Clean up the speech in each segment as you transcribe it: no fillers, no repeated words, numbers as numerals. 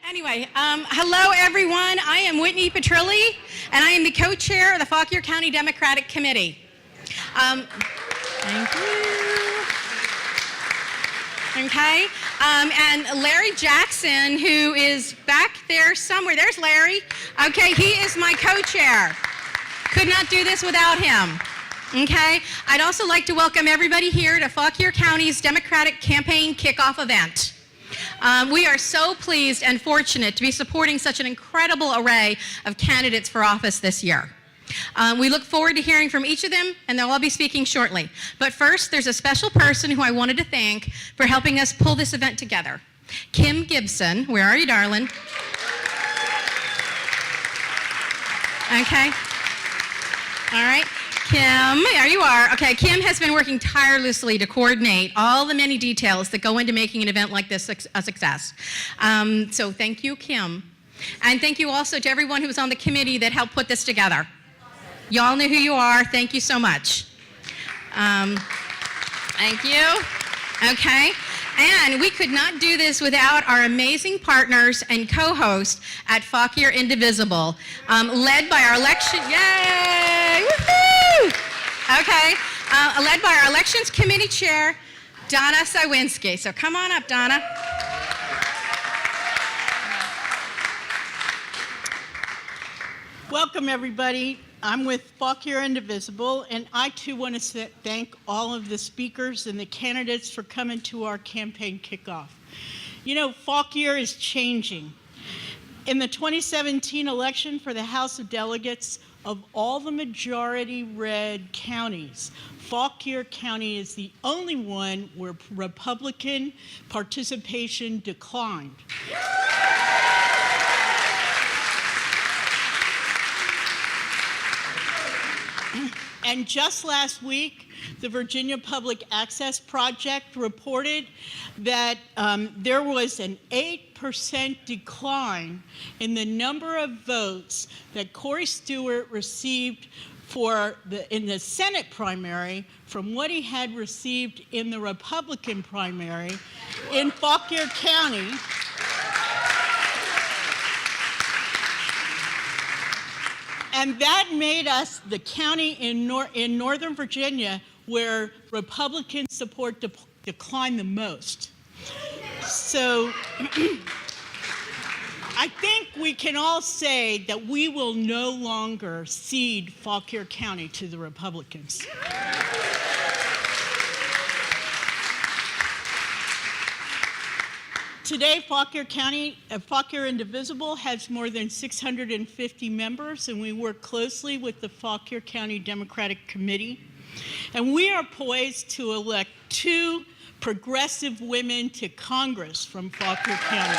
Anyway, hello everyone. I am Whitney Petrilli, and I am the co-chair of the Fauquier County Democratic Committee. Thank you. Okay, and Larry Jackson, who is back there somewhere. There's Larry. Okay, he is my co-chair. Could not do this without him. Okay, I'd also like to welcome everybody here to Fauquier County's Democratic Campaign Kickoff event. We are so pleased and fortunate to be supporting such an incredible array of candidates for office this year. We look forward to hearing from each of them, and they'll all be speaking shortly. But first, there's a special person who I wanted to thank for helping us pull this event together. Kim Gibson, where are you, darling? Okay. All right. Kim, there you are. Okay, Kim has been working tirelessly to coordinate all the many details that go into making an event like this a success. So thank you, Kim. And thank you also to everyone who was on the committee that helped put this together. Y'all know who you are. Thank you so much. Thank you. Okay. And we could not do this without our amazing partners and co-hosts at Fauquier Indivisible, led by our election, yay, woohoo! Okay, led by our elections committee chair, Donna Sawinski. So come on up, Donna. Welcome, everybody. I'm with Fauquier Indivisible, and I too want to thank all of the speakers and the candidates for coming to our campaign kickoff. You know, Fauquier is changing. In the 2017 election for the House of Delegates, of all the majority red counties, Fauquier County is the only one where Republican participation declined. And just last week, the Virginia Public Access Project reported that there was an 8% decline in the number of votes that Corey Stewart received in the Senate primary from what he had received in the Republican primary in Fauquier County. And that made us the county in Northern Virginia where Republican support declined the most. So I think we can all say that we will no longer cede Fauquier County to the Republicans. Today, Fauquier Indivisible has more than 650 members, and we work closely with the Fauquier County Democratic Committee. And we are poised to elect 2 progressive women to Congress from Fauquier County.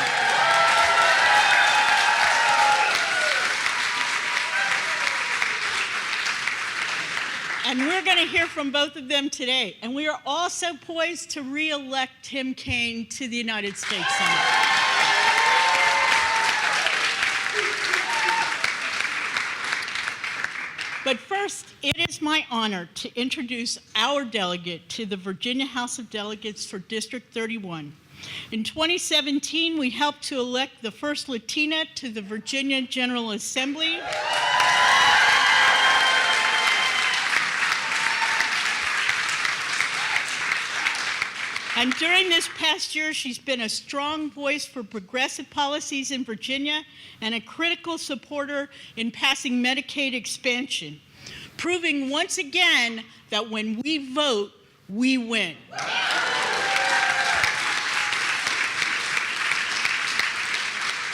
And we're going to hear from both of them today. And we are also poised to re-elect Tim Kaine to the United States Senate. But first, it is my honor to introduce our delegate to the Virginia House of Delegates for District 31. In 2017, we helped to elect the first Latina to the Virginia General Assembly. And during this past year, she's been a strong voice for progressive policies in Virginia and a critical supporter in passing Medicaid expansion, proving once again that when we vote, we win.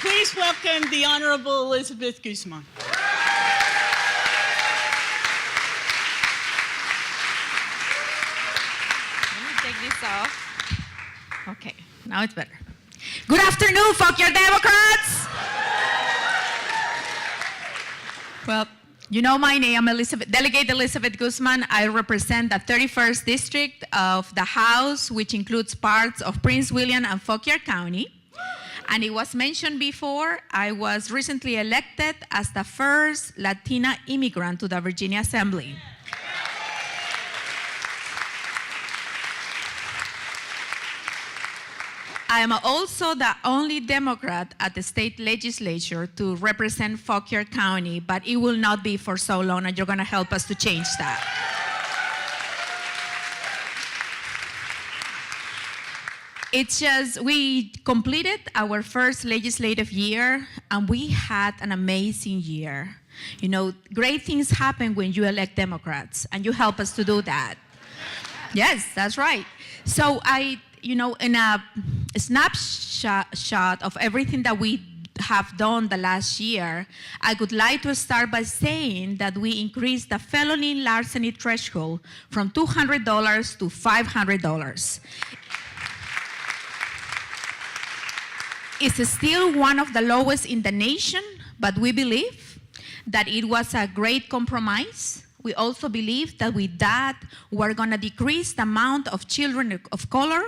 Please welcome the Honorable Elizabeth Guzman. Let me take this off. Okay, now it's better. Good afternoon, Fauquier Democrats! Well, you know my name, Delegate Elizabeth Guzman. I represent the 31st District of the House, which includes parts of Prince William and Fauquier County. And it was mentioned before, I was recently elected as the first Latina immigrant to the Virginia Assembly. I am also the only Democrat at the state legislature to represent Fauquier County, but it will not be for so long, and you're going to help us to change that. It's just, we completed our first legislative year, and we had an amazing year. You know, great things happen when you elect Democrats, and you help us to do that. Yes, that's right. So in a snapshot of everything that we have done the last year, I would like to start by saying that we increased the felony larceny threshold from $200 to $500. It's still one of the lowest in the nation, but we believe that it was a great compromise. We also believe that with that, we're going to decrease the amount of children of color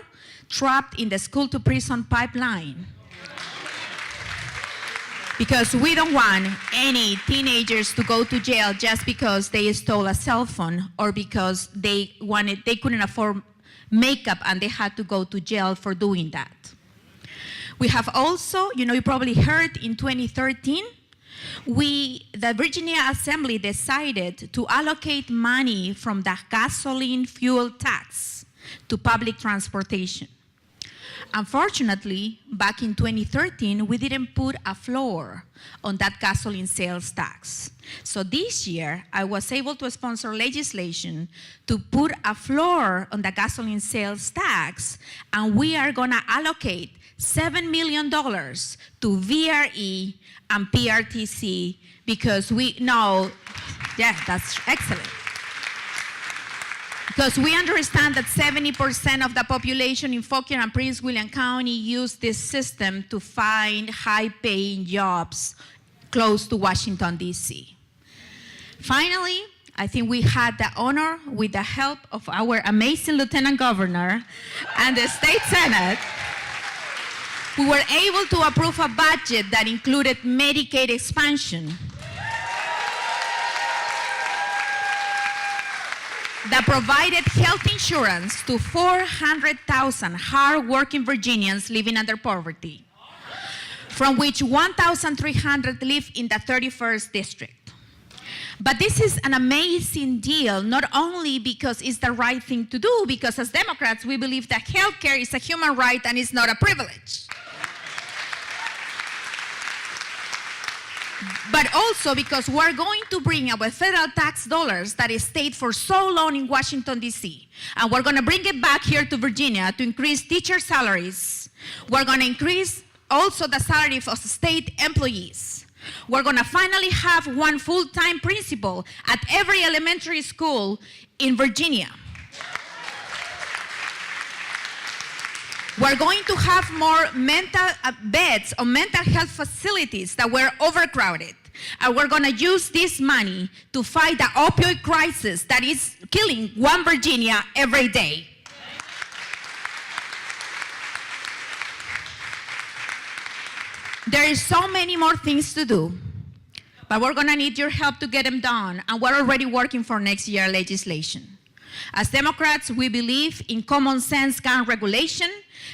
trapped in the school-to-prison pipeline. Because we don't want any teenagers to go to jail just because they stole a cell phone or because they couldn't afford makeup and they had to go to jail for doing that. We have also, you probably heard in 2013, the Virginia Assembly decided to allocate money from the gasoline fuel tax to public transportation. Unfortunately, back in 2013, we didn't put a floor on that gasoline sales tax. So this year, I was able to sponsor legislation to put a floor on the gasoline sales tax, and we are going to allocate $7 million to VRE and PRTC because we know, yeah, that's excellent. Because we understand that 70% of the population in Fauquier and Prince William County use this system to find high-paying jobs close to Washington, D.C. Finally, I think we had the honor, with the help of our amazing Lieutenant Governor and the State Senate, we were able to approve a budget that included Medicaid expansion, that provided health insurance to 400,000 hard-working Virginians living under poverty, from which 1,300 live in the 31st district. But this is an amazing deal, not only because it's the right thing to do, because as Democrats, we believe that health care is a human right and it's not a privilege. But also because we're going to bring our federal tax dollars that is stayed for so long in Washington, D.C., and we're going to bring it back here to Virginia to increase teacher salaries. We're going to increase also the salary of state employees. We're going to finally have one full-time principal at every elementary school in Virginia. We're going to have more beds or mental health facilities that were overcrowded. And we're going to use this money to fight the opioid crisis that is killing one Virginia every day. There is so many more things to do, but we're going to need your help to get them done, and we're already working for next year's legislation. As Democrats, we believe in common sense gun regulation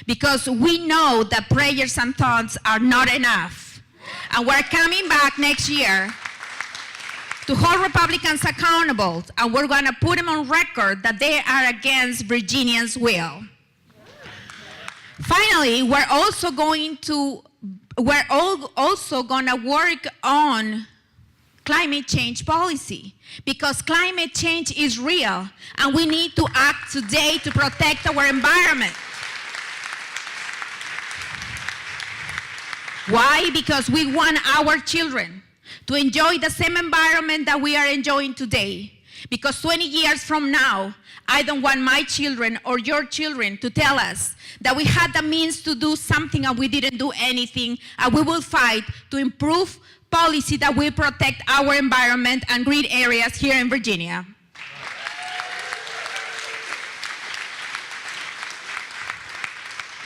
because we know that prayers and thoughts are not enough. And we're coming back next year to hold Republicans accountable, and we're going to put them on record that they are against Virginians' will. Finally, we're also going to work on climate change policy because climate change is real and we need to act today to protect our environment. Why? Because we want our children to enjoy the same environment that we are enjoying today. Because 20 years from now, I don't want my children or your children to tell us that we had the means to do something and we didn't do anything, and we will fight to improve policy that will protect our environment and green areas here in Virginia.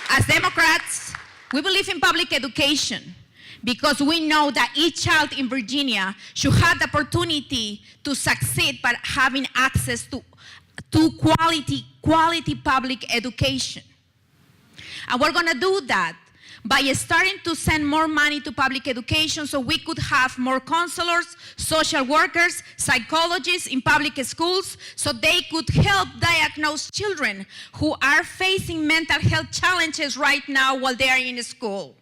As Democrats, we believe in public education because we know that each child in Virginia should have the opportunity to succeed by having access to quality public education. And we're going to do that by starting to send more money to public education so we could have more counselors, social workers, psychologists in public schools so they could help diagnose children who are facing mental health challenges right now while they are in school.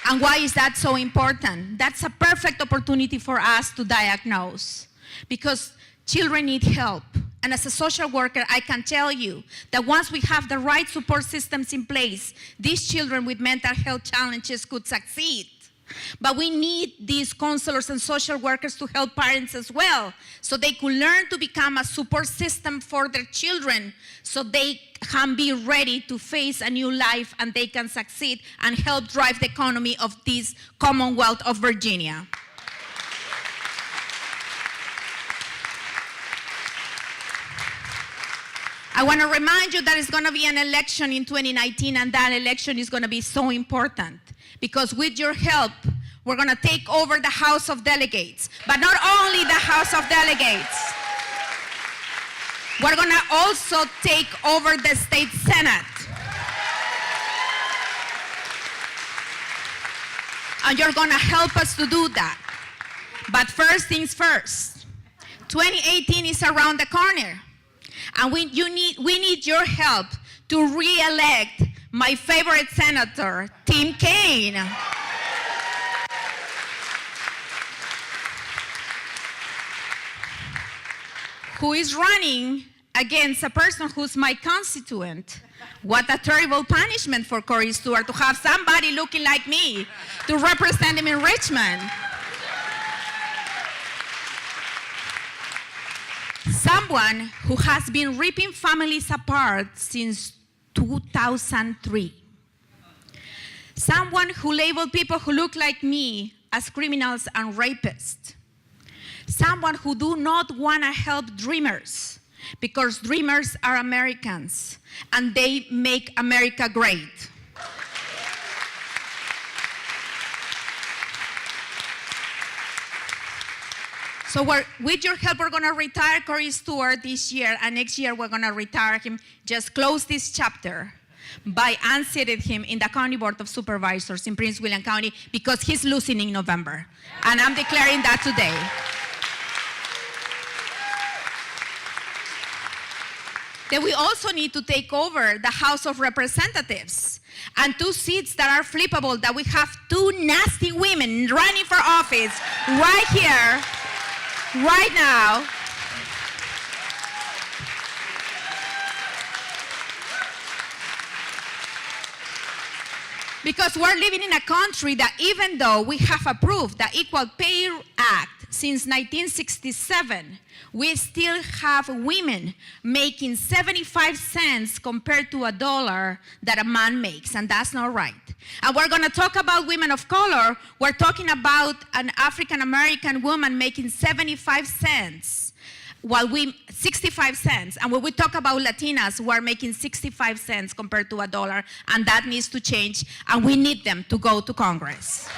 And why is that so important? That's a perfect opportunity for us to diagnose because children need help. And as a social worker, I can tell you that once we have the right support systems in place, these children with mental health challenges could succeed. But we need these counselors and social workers to help parents as well, so they could learn to become a support system for their children, so they can be ready to face a new life and they can succeed and help drive the economy of this Commonwealth of Virginia. I want to remind you that it's going to be an election in 2019, and that election is going to be so important because with your help, we're going to take over the House of Delegates. But not only the House of Delegates, we're going to also take over the State Senate. And you're going to help us to do that. But first things first, 2018 is around the corner. And we need your help to re-elect my favorite senator, Tim Kaine. Who is running against a person who's my constituent. What a terrible punishment for Corey Stewart to have somebody looking like me to represent him in Richmond. Someone who has been ripping families apart since 2003. Someone who labeled people who look like me as criminals and rapists. Someone who do not want to help dreamers because dreamers are Americans and they make America great. So with your help, we're going to retire Corey Stewart this year, and next year we're going to retire him, just close this chapter by unseating him in the County Board of Supervisors in Prince William County because he's losing in November. And I'm declaring that today. Then we also need to take over the House of Representatives and 2 seats that are flippable, that we have 2 nasty women running for office right here, right now. Because we're living in a country that even though we have approved the Equal Pay Act since 1967, we still have women making 75 cents compared to $1 that a man makes, and that's not right. And we're going to talk about women of color. We're talking about an African-American woman making 75 cents, while 65 cents. And when we talk about Latinas, we're making 65 cents compared to $1, and that needs to change, and we need them to go to Congress.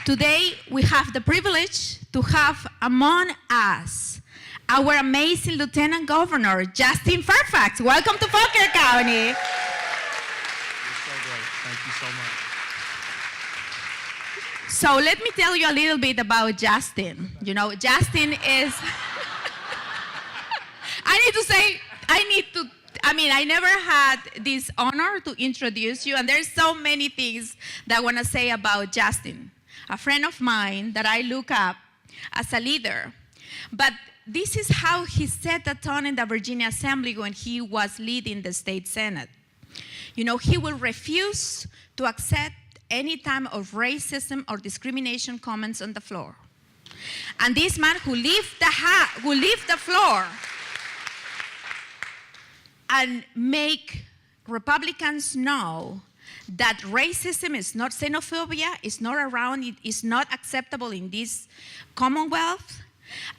Today, we have the privilege to have among us our amazing Lieutenant Governor, Justin Fairfax. Welcome to Fauquier County. You're so great. Thank you so much. So let me tell you a little bit about Justin. You know, Justin is, I never had this honor to introduce you, and there's so many things that I want to say about Justin, a friend of mine that I look up as a leader. But this is how he set the tone in the Virginia Assembly when he was leading the state Senate. You know, he will refuse to accept any time of racism or discrimination comments on the floor. And this man who leave the floor and make Republicans know that racism is not xenophobia, is not around, it is not acceptable in this Commonwealth.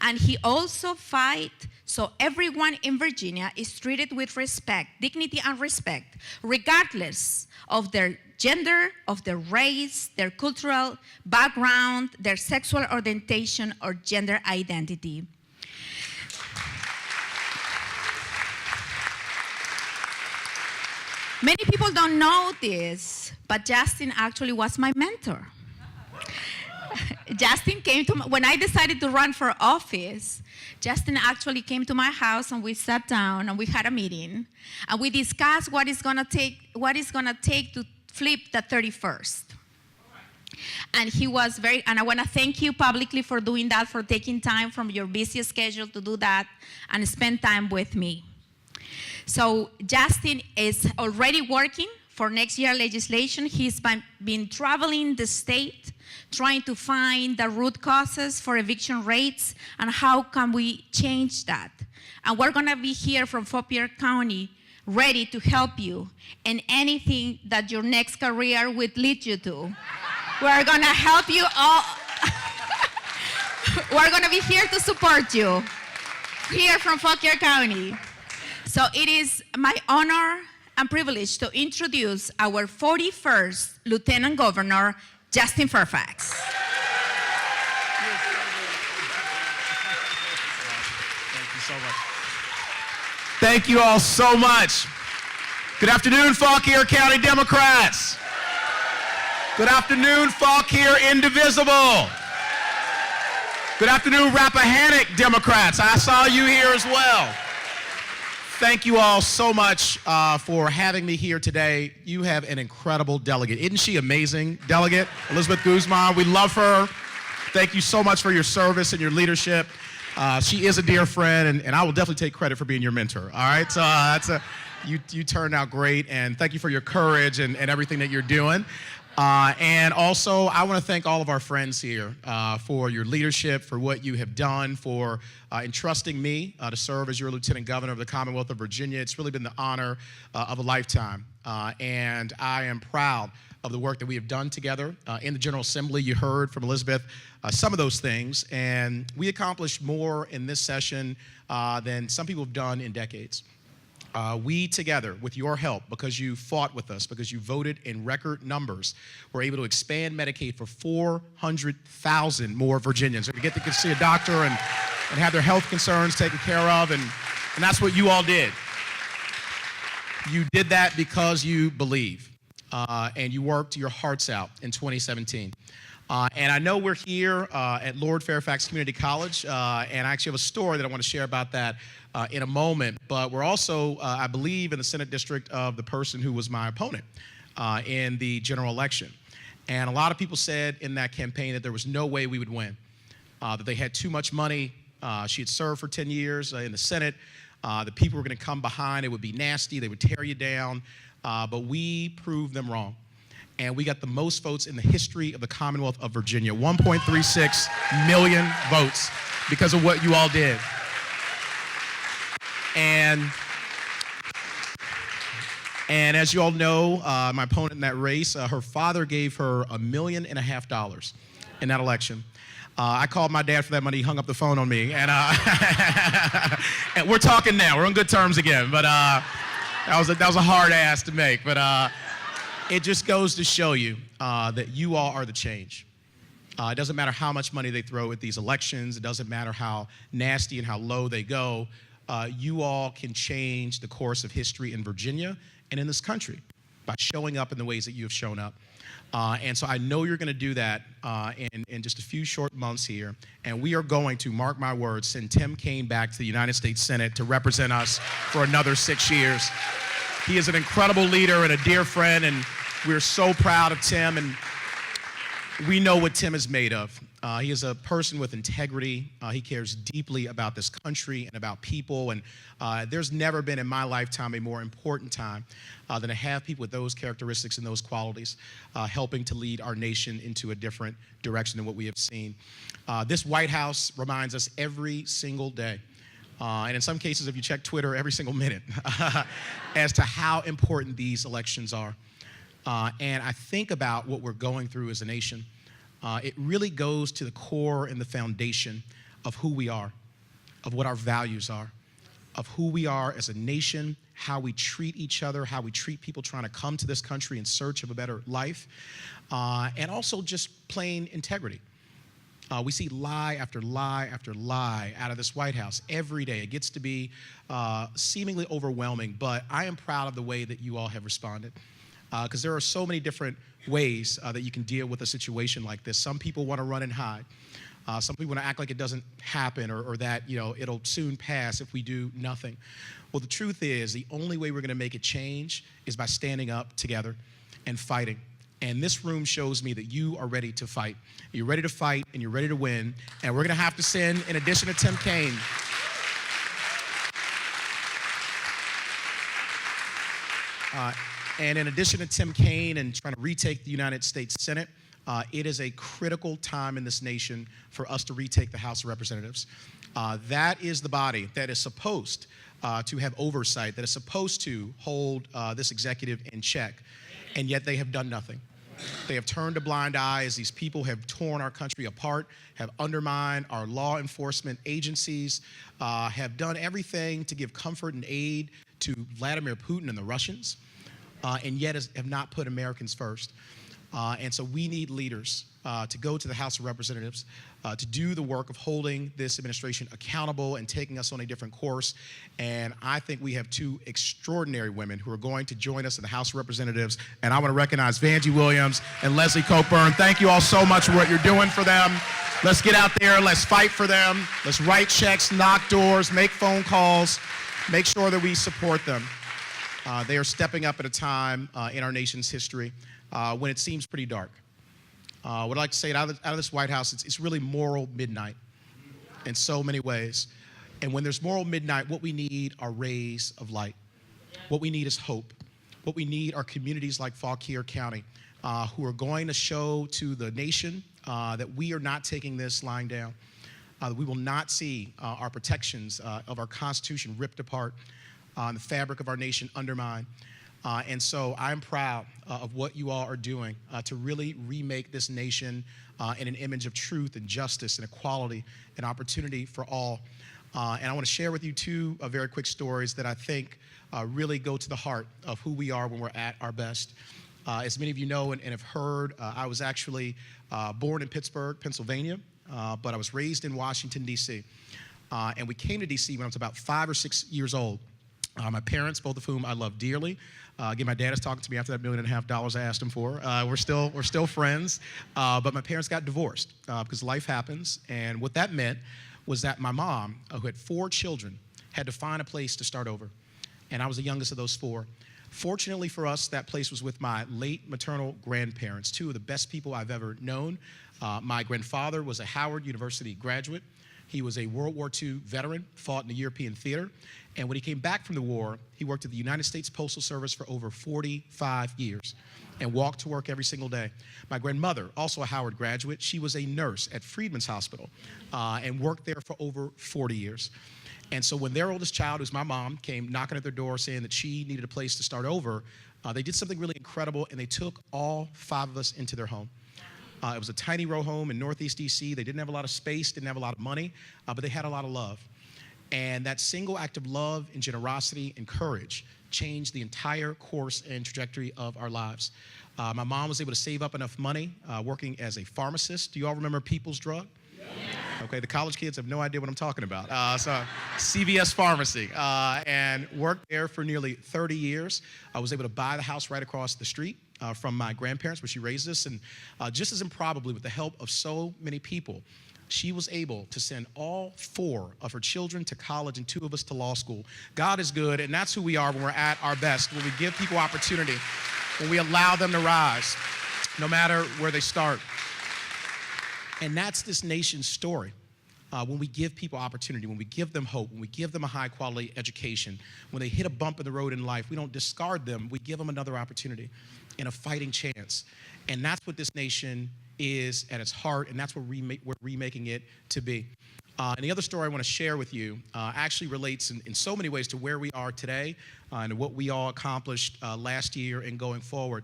And he also fight so everyone in Virginia is treated with respect, dignity and respect, regardless of their gender, of their race, their cultural background, their sexual orientation, or gender identity. Many people don't know this, but Justin actually was my mentor. Justin came to when I decided to run for office, Justin actually came to my house and we sat down and we had a meeting and we discussed what it's gonna take to flip the 31st. And he was and I want to thank you publicly for doing that, for taking time from your busy schedule to do that and spend time with me. So Justin is already working for next year legislation. He's been traveling the state trying to find the root causes for eviction rates and how can we change that. And we're going to be here from Fauquier County ready to help you in anything that your next career would lead you to. We're going to help you all. We're going to be here to support you here from Fauquier County. So it is my honor and privilege to introduce our 41st Lieutenant Governor, Justin Fairfax. Thank you so much. Thank you all so much. Good afternoon, Fauquier County Democrats. Good afternoon, Fauquier Indivisible. Good afternoon, Rappahannock Democrats. I saw you here as well. Thank you all so much for having me here today. You have an incredible delegate. Isn't she amazing, Delegate Elizabeth Guzman? We love her. Thank you so much for your service and your leadership. She is a dear friend, and I will definitely take credit for being your mentor, all right? So you turned out great, and thank you for your courage and everything that you're doing. And also, I want to thank all of our friends here for your leadership, for what you have done, for entrusting me to serve as your Lieutenant Governor of the Commonwealth of Virginia. It's really been the honor of a lifetime. And I am proud of the work that we have done together. In the General Assembly, you heard from Elizabeth some of those things. And we accomplished more in this session than some people have done in decades. We together, with your help, because you fought with us, because you voted in record numbers, were able to expand Medicaid for 400,000 more Virginians. So to get to see a doctor and have their health concerns taken care of, and that's what you all did. You did that because you believe, and you worked your hearts out in 2017. And I know we're here at Lord Fairfax Community College, and I actually have a story that I want to share about that in a moment. But we're also, I believe, in the Senate district of the person who was my opponent in the general election. And a lot of people said in that campaign that there was no way we would win, that they had too much money. She had served for 10 years in the Senate. The people were going to come behind. It would be nasty. They would tear you down. But we proved them wrong. And we got the most votes in the history of the Commonwealth of Virginia, 1.36 million votes because of what you all did. And as you all know, my opponent in that race, her father gave her $1.5 million in that election. I called my dad for that money. He hung up the phone on me. And, and we're talking now. We're on good terms again. But that was a hard ask to make. But it just goes to show you that you all are the change. It doesn't matter how much money they throw at these elections. It doesn't matter how nasty and how low they go. You all can change the course of history in Virginia and in this country by showing up in the ways that you have shown up. And so I know you're going to do that in just a few short months here. And we are going to, mark my words, send Tim Kaine back to the United States Senate to represent us for another 6 years. He is an incredible leader and a dear friend, and we're so proud of Tim, and we know what Tim is made of. He is a person with integrity. He cares deeply about this country and about people, and there's never been in my lifetime a more important time than to have people with those characteristics and those qualities helping to lead our nation into a different direction than what we have seen. This White House reminds us every single day, and in some cases, if you check Twitter, every single minute, as to how important these elections are. And I think about what we're going through as a nation. It really goes to the core and the foundation of who we are, of what our values are, of who we are as a nation, how we treat each other, how we treat people trying to come to this country in search of a better life, and also just plain integrity. We see lie after lie after lie out of this White House every day. It gets to be seemingly overwhelming, but I am proud of the way that you all have responded, because there are so many different ways that you can deal with a situation like this. Some people want to run and hide. Some people want to act like it doesn't happen, or that it'll soon pass if we do nothing. Well, the truth is, the only way we're going to make it change is by standing up together and fighting. And this room shows me that you are ready to fight. You're ready to fight, and you're ready to win. And we're going to have to send, in addition to Tim Kaine, and in addition to Tim Kaine and trying to retake the United States Senate, it is a critical time in this nation for us to retake the House of Representatives. That is the body that is supposed to have oversight, that is supposed to hold this executive in check, and yet they have done nothing. They have turned a blind eye as these people have torn our country apart, have undermined our law enforcement agencies, have done everything to give comfort and aid to Vladimir Putin and the Russians, and yet have not put Americans first. And so we need leaders to go to the House of Representatives, to do the work of holding this administration accountable and taking us on a different course. And I think we have two extraordinary women who are going to join us in the House of Representatives. And I want to recognize Vangie Williams and Leslie Cockburn. Thank you all so much for what you're doing for them. Let's get out there. Let's fight for them. Let's write checks, knock doors, make phone calls, make sure that we support them. They are stepping up at a time in our nation's history when it seems pretty dark. What I'd like to say, out of this White House, it's really moral midnight in so many ways. And when there's moral midnight, what we need are rays of light. What we need is hope. What we need are communities like Fauquier County who are going to show to the nation that we are not taking this lying down. That we will not see our protections of our Constitution ripped apart, the fabric of our nation undermined. And so I'm proud of what you all are doing to really remake this nation in an image of truth and justice and equality and opportunity for all. And I want to share with you two very quick stories that I think really go to the heart of who we are when we're at our best. As many of you know and have heard, I was actually born in Pittsburgh, Pennsylvania, but I was raised in Washington, D.C. And we came to D.C. when I was about 5 or 6 years old. My parents, both of whom I love dearly. Again, my dad is talking to me after that $1.5 million I asked him for. We're still friends, but my parents got divorced because life happens. And what that meant was that my mom, who had 4 children, had to find a place to start over. And I was the youngest of those 4. Fortunately for us, that place was with my late maternal grandparents, 2 of the best people I've ever known. My grandfather was a Howard University graduate. He was a World War II veteran, fought in the European theater. And when he came back from the war, he worked at the United States Postal Service for over 45 years and walked to work every single day. My grandmother, also a Howard graduate, she was a nurse at Freedman's Hospital and worked there for over 40 years. And so when their oldest child, who's my mom, came knocking at their door saying that she needed a place to start over, they did something really incredible, and they took all 5 of us into their home. It was a tiny row home in Northeast DC. They didn't have a lot of space, didn't have a lot of money, but they had a lot of love. And that single act of love and generosity and courage changed the entire course and trajectory of our lives. My mom was able to save up enough money working as a pharmacist. Do you all remember People's Drug? Okay, the college kids have no idea what I'm talking about. So CVS Pharmacy, and worked there for nearly 30 years. I was able to buy the house right across the street from my grandparents where she raised us. And just as improbably, with the help of so many people, she was able to send all 4 of her children to college and 2 of us to law school. God is good, and that's who we are when we're at our best, when we give people opportunity, when we allow them to rise, no matter where they start. And that's this nation's story. When we give people opportunity, when we give them hope, when we give them a high-quality education, when they hit a bump in the road in life, we don't discard them. We give them another opportunity and a fighting chance. And that's what this nation is at its heart, and that's what we're remaking it to be. And the other story I want to share with you actually relates in so many ways to where we are today and what we all accomplished last year and going forward.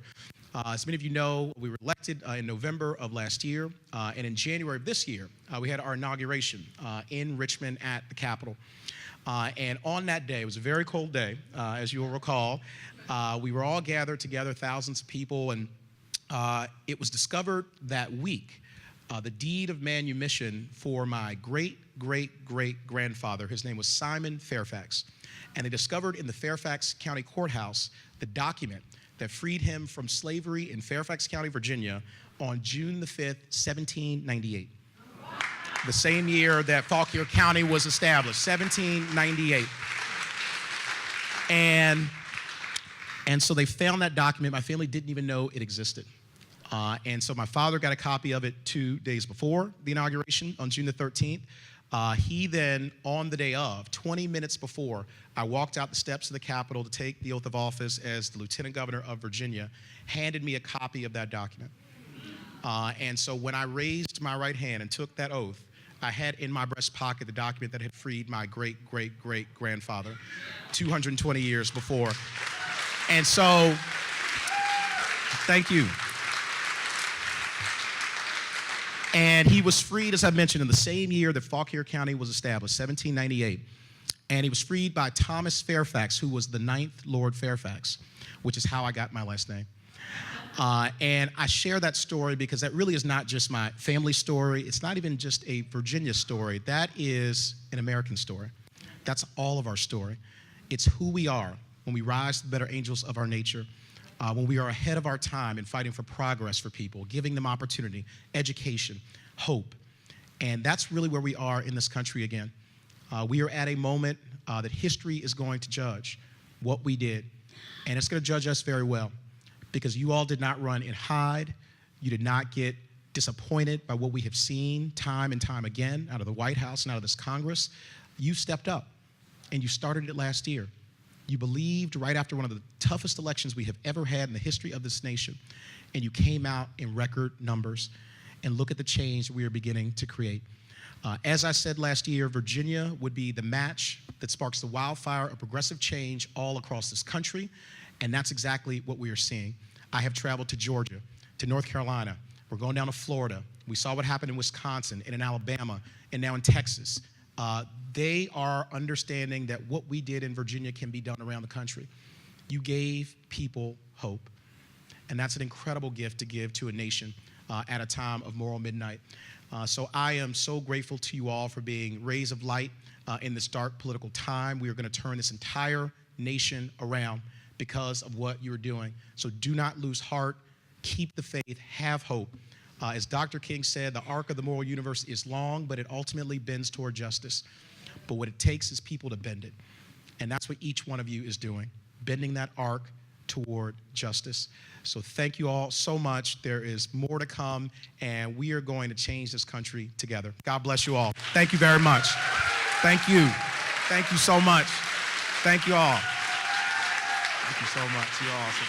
As many of you know, we were elected in November of last year, and in January of this year, we had our inauguration in Richmond at the Capitol. And on that day, it was a very cold day, as you'll recall, we were all gathered together, thousands of people, and it was discovered that week, the deed of manumission for my great-great-great-grandfather. His name was Simon Fairfax. And they discovered in the Fairfax County Courthouse the document that freed him from slavery in Fairfax County, Virginia on June the 5th, 1798. The same year that Fauquier County was established, 1798. And so they found that document. My family didn't even know it existed. And so my father got a copy of it 2 days before the inauguration on June the 13th. He then, on the day of, 20 minutes before, I walked out the steps of the Capitol to take the oath of office as the Lieutenant Governor of Virginia, handed me a copy of that document. And so when I raised my right hand and took that oath, I had in my breast pocket the document that had freed my great-great-great-grandfather 220 years before. And so, thank you. And he was freed, as I mentioned, in the same year that Fauquier County was established, 1798. And he was freed by Thomas Fairfax, who was the 9th Lord Fairfax, which is how I got my last name. And I share that story because that really is not just my family story. It's not even just a Virginia story. That is an American story. That's all of our story. It's who we are when we rise to the better angels of our nature, when we are ahead of our time in fighting for progress for people, giving them opportunity, education, hope. And that's really where we are in this country again. We are at a moment that history is going to judge what we did. And it's going to judge us very well because you all did not run and hide. You did not get disappointed by what we have seen time and time again out of the White House and out of this Congress. You stepped up and you started it last year. You believed right after one of the toughest elections we have ever had in the history of this nation, and you came out in record numbers. And look at the change we are beginning to create. As I said last year, Virginia would be the match that sparks the wildfire of progressive change all across this country, and that's exactly what we are seeing. I have traveled to Georgia, to North Carolina. We're going down to Florida. We saw what happened in Wisconsin and in Alabama and now in Texas. They are understanding that what we did in Virginia can be done around the country. You gave people hope, and that's an incredible gift to give to a nation at a time of moral midnight. So I am so grateful to you all for being rays of light in this dark political time. We are going to turn this entire nation around because of what you're doing. So do not lose heart. Keep the faith. Have hope. As Dr. King said, the arc of the moral universe is long, but it ultimately bends toward justice. But what it takes is people to bend it. And that's what each one of you is doing, bending that arc toward justice. So thank you all so much. There is more to come, and we are going to change this country together. God bless you all. Thank you very much. Thank you. Thank you so much. Thank you all. Thank you so much. You're awesome.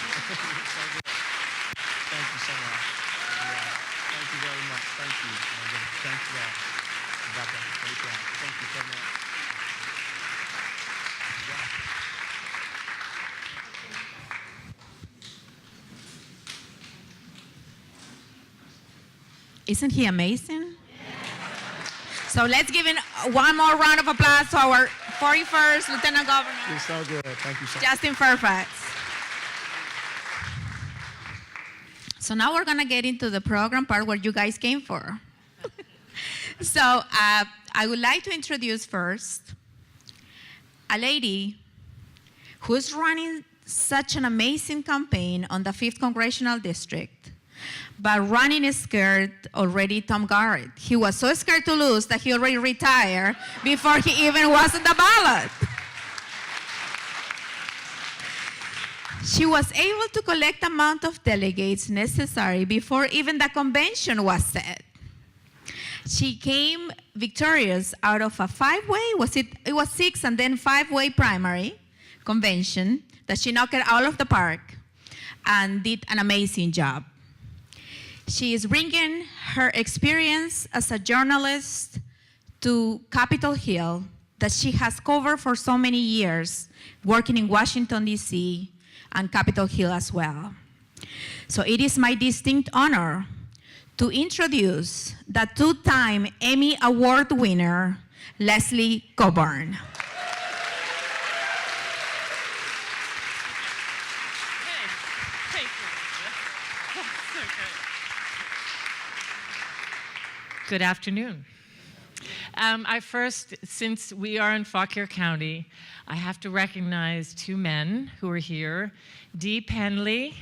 Thank you so much. Thank you very much. Thank you. Thank you all. Rebecca, thank you. Thank you so much. Isn't he amazing? So let's give him one more round of applause to our 41st Lieutenant Governor. You're so good. Thank you so much. Justin Fairfax. So now we're going to get into the program part where you guys came for. So I would like to introduce first a lady who's running such an amazing campaign on the 5th Congressional District, but running is scared already Tom Garrett. He was so scared to lose that he already retired before he even was on the ballot. She was able to collect the amount of delegates necessary before even the convention was set. She came victorious out of a 5-way, it was 6 and then 5-way primary convention that she knocked it out of the park and did an amazing job. She is bringing her experience as a journalist to Capitol Hill that she has covered for so many years, working in Washington, D.C., and Capitol Hill as well. So it is my distinct honor to introduce the 2-time Emmy Award winner, Leslie Cockburn. Good afternoon. Since we are in Fauquier County, I have to recognize two men who are here. Dee Penley,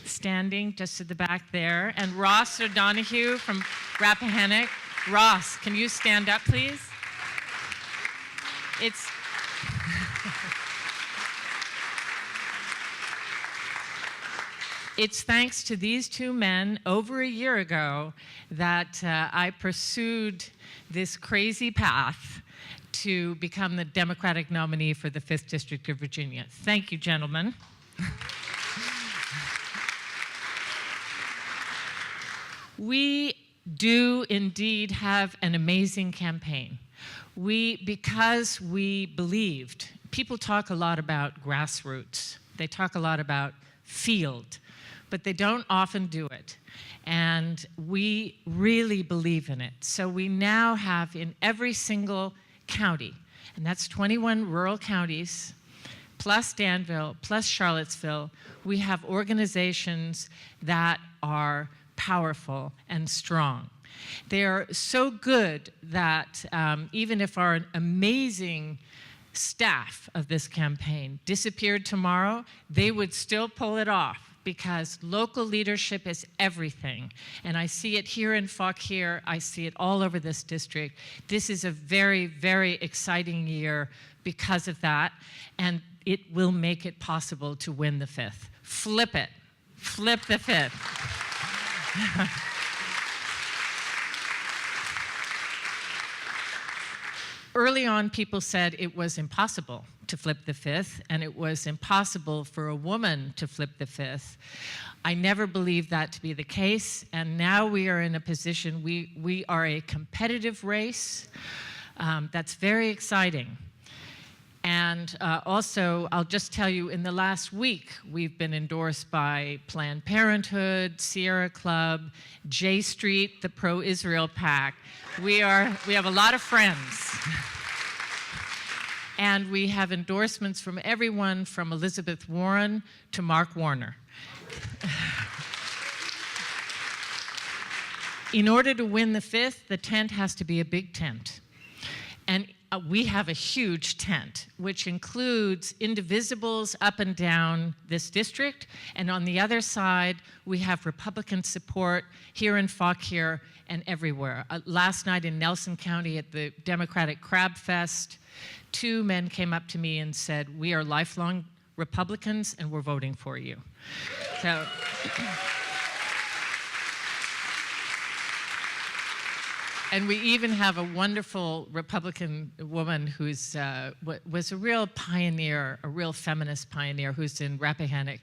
standing just at the back there, and Ross O'Donoghue from Rappahannock. Ross, can you stand up, please? It's thanks to these two men over a year ago that I pursued this crazy path to become the Democratic nominee for the 5th District of Virginia. Thank you, gentlemen. We do indeed have an amazing campaign. Because we believed, people talk a lot about grassroots. They talk a lot about field, but they don't often do it. And we really believe in it. So we now have in every single county, and that's 21 rural counties, plus Danville, plus Charlottesville, we have organizations that are powerful and strong. They are so good that even if our amazing staff of this campaign disappeared tomorrow, they would still pull it off because local leadership is everything. And I see it here in Fauquier, I see it all over this district. This is a very, very exciting year because of that, and it will make it possible to win the 5th. Flip it. Flip the 5th. Early on, people said it was impossible to flip the 5th, and it was impossible for a woman to flip the 5th. I never believed that to be the case, and now we are in a position, we are a competitive race. That's very exciting. And also, I'll just tell you, in the last week, we've been endorsed by Planned Parenthood, Sierra Club, J Street, the Pro-Israel PAC. We have a lot of friends. And we have endorsements from everyone from Elizabeth Warren to Mark Warner. In order to win the 5th, the tent has to be a big tent. And we have a huge tent, which includes indivisibles up and down this district. And on the other side, we have Republican support here in Fauquier and everywhere. Last night in Nelson County at the Democratic Crab Fest, 2 men came up to me and said, "We are lifelong Republicans and we're voting for you." So. And we even have a wonderful Republican woman who's was a real pioneer, a real feminist pioneer who's in Rappahannock.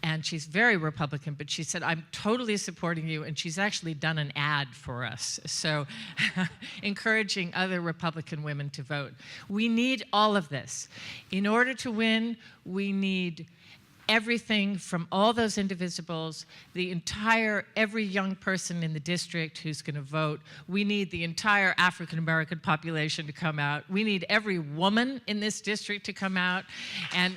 And she's very Republican, but she said, "I'm totally supporting you." And she's actually done an ad for us. So encouraging other Republican women to vote. We need all of this. In order to win, we need everything from all those indivisibles, every young person in the district who's going to vote. We need the entire African American population to come out. We need every woman in this district to come out. And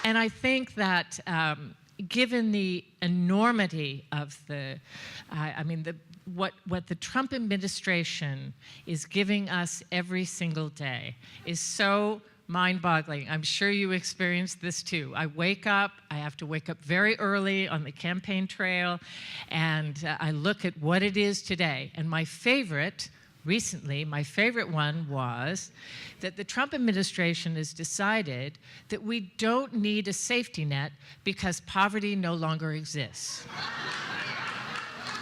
I think that given the enormity of what the Trump administration is giving us every single day is so mind-boggling. I'm sure you experienced this too. I have to wake up very early on the campaign trail, and I look at what it is today. And my favorite one was that the Trump administration has decided that we don't need a safety net because poverty no longer exists.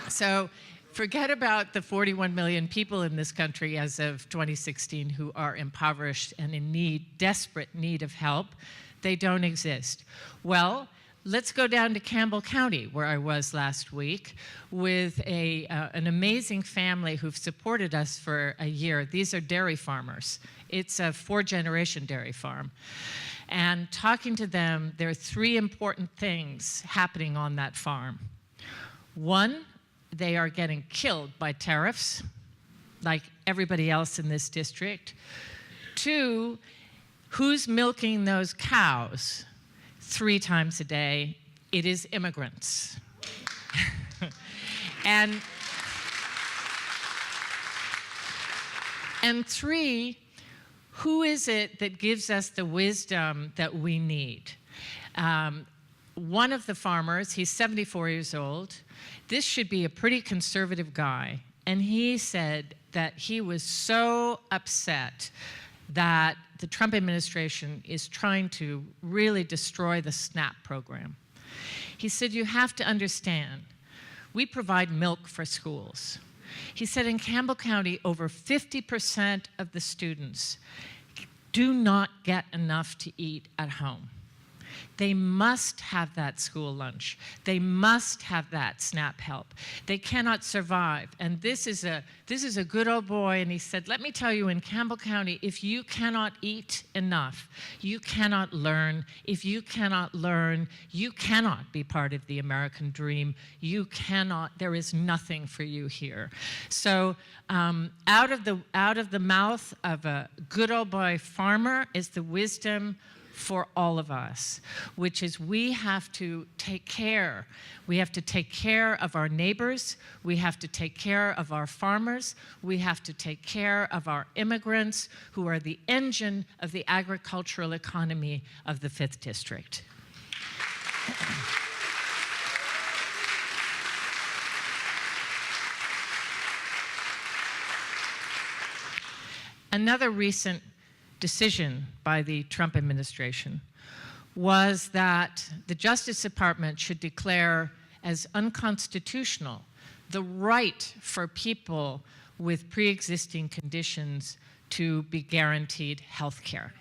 So forget about the 41 million people in this country as of 2016 who are impoverished and in desperate need of help. They don't exist. Well, let's go down to Campbell County, where I was last week, with an amazing family who've supported us for a year. These are dairy farmers. It's a 4-generation dairy farm. And talking to them, there are 3 important things happening on that farm. 1, they are getting killed by tariffs, like everybody else in this district. 2, who's milking those cows 3 times a day? It is immigrants. And three, who is it that gives us the wisdom that we need? One of the farmers, he's 74 years old. This should be a pretty conservative guy. And he said that he was so upset that the Trump administration is trying to really destroy the SNAP program. He said, you have to understand, we provide milk for schools. He said in Campbell County, over 50% of the students do not get enough to eat at home. They must have that school lunch. They must have that SNAP help. They cannot survive. And this is a good old boy, and he said, let me tell you, in Campbell County, if you cannot eat enough, you cannot learn. If you cannot learn, you cannot be part of the American dream. You cannot, there is nothing for you here. So out of the mouth of a good old boy farmer is the wisdom for all of us, which is we have to take care. We have to take care of our neighbors. We have to take care of our farmers. We have to take care of our immigrants, who are the engine of the agricultural economy of the 5th District. Another recent decision by the Trump administration was that the Justice Department should declare as unconstitutional the right for people with pre-existing conditions to be guaranteed health care.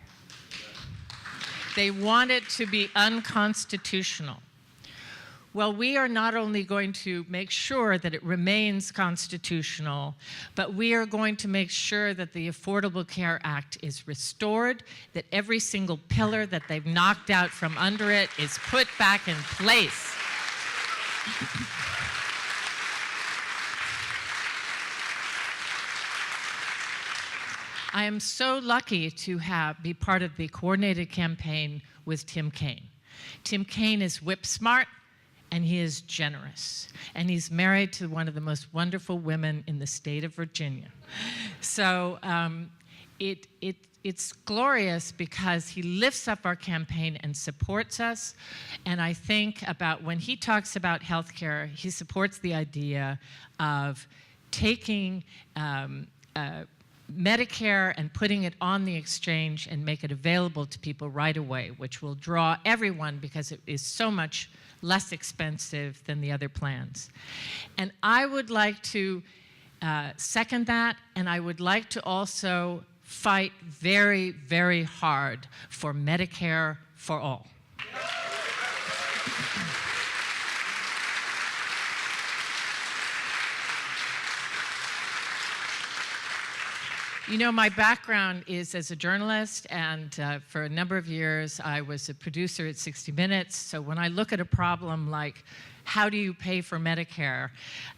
They want it to be unconstitutional. Well, we are not only going to make sure that it remains constitutional, but we are going to make sure that the Affordable Care Act is restored, that every single pillar that they've knocked out from under it is put back in place. I am so lucky to be part of the coordinated campaign with Tim Kaine. Tim Kaine is whip smart, and he is generous. And he's married to one of the most wonderful women in the state of Virginia. So it's glorious because he lifts up our campaign and supports us. And I think about when he talks about healthcare, he supports the idea of taking Medicare and putting it on the exchange and make it available to people right away, which will draw everyone because it is so much less expensive than the other plans. And I would like to second that, and I would like to also fight very, very hard for Medicare for all. You know, my background is as a journalist, and for a number of years I was a producer at 60 Minutes. So when I look at a problem like, how do you pay for Medicare?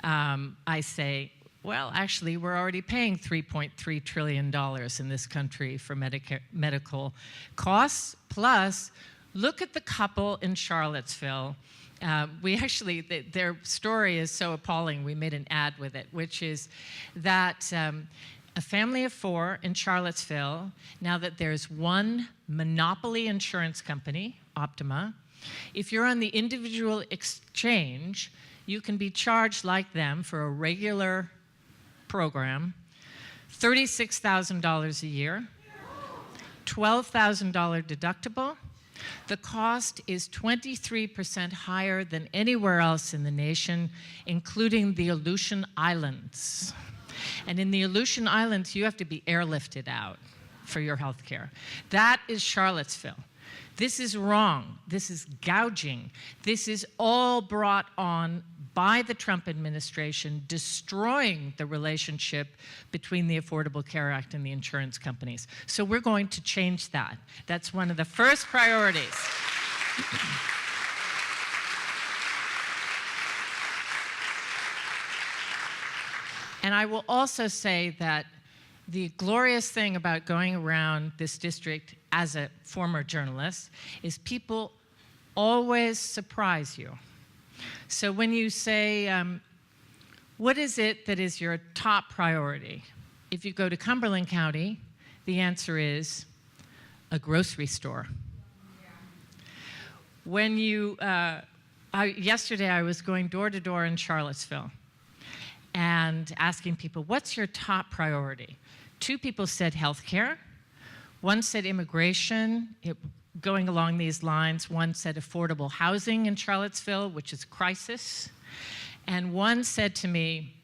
I say, well, actually, we're already paying $3.3 trillion in this country for medical costs. Plus, look at the couple in Charlottesville. Their story is so appalling, we made an ad with it, which is that a family of 4 in Charlottesville, now that there's one monopoly insurance company, Optima, if you're on the individual exchange, you can be charged like them for a regular program, $36,000 a year, $12,000 deductible. The cost is 23% higher than anywhere else in the nation, including the Aleutian Islands. And in the Aleutian Islands, you have to be airlifted out for your health care. That is Charlottesville. This is wrong. This is gouging. This is all brought on by the Trump administration, destroying the relationship between the Affordable Care Act and the insurance companies. So we're going to change that. That's one of the first priorities. And I will also say that the glorious thing about going around this district as a former journalist is people always surprise you. So when you say, What is it that is your top priority? If you go to Cumberland County, the answer is a grocery store. When you, yesterday I was going door to door in Charlottesville and asking people, what's your top priority? 2 people said healthcare. 1 said immigration, going along these lines. 1 said affordable housing in Charlottesville, which is a crisis. And 1 said to me,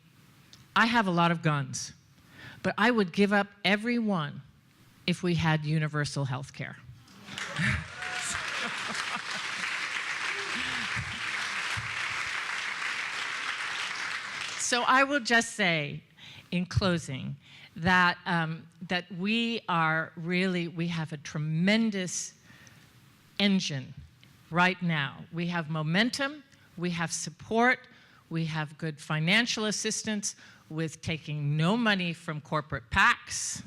I have a lot of guns, but I would give up every one if we had universal health care. So I will just say, in closing, that, that we have a tremendous engine right now. We have momentum, we have support, we have good financial assistance with taking no money from corporate PACs.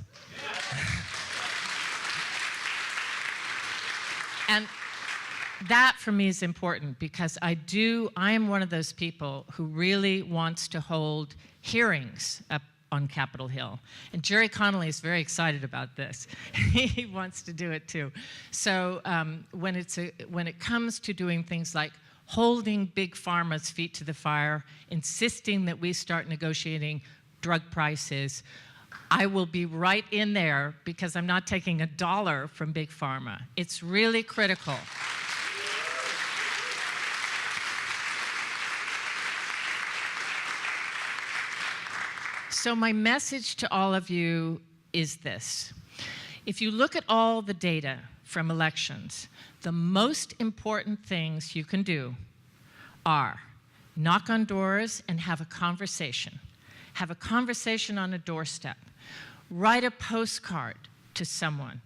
And that for me is important because I am one of those people who really wants to hold hearings up on Capitol Hill. And Jerry Connolly is very excited about this. He wants to do it too. So when it comes to doing things like holding Big Pharma's feet to the fire, insisting that we start negotiating drug prices, I will be right in there because I'm not taking a dollar from Big Pharma. It's really critical. So my message to all of you is this. If you look at all the data from elections, the most important things you can do are knock on doors and have a conversation. Have a conversation on a doorstep. Write a postcard to someone,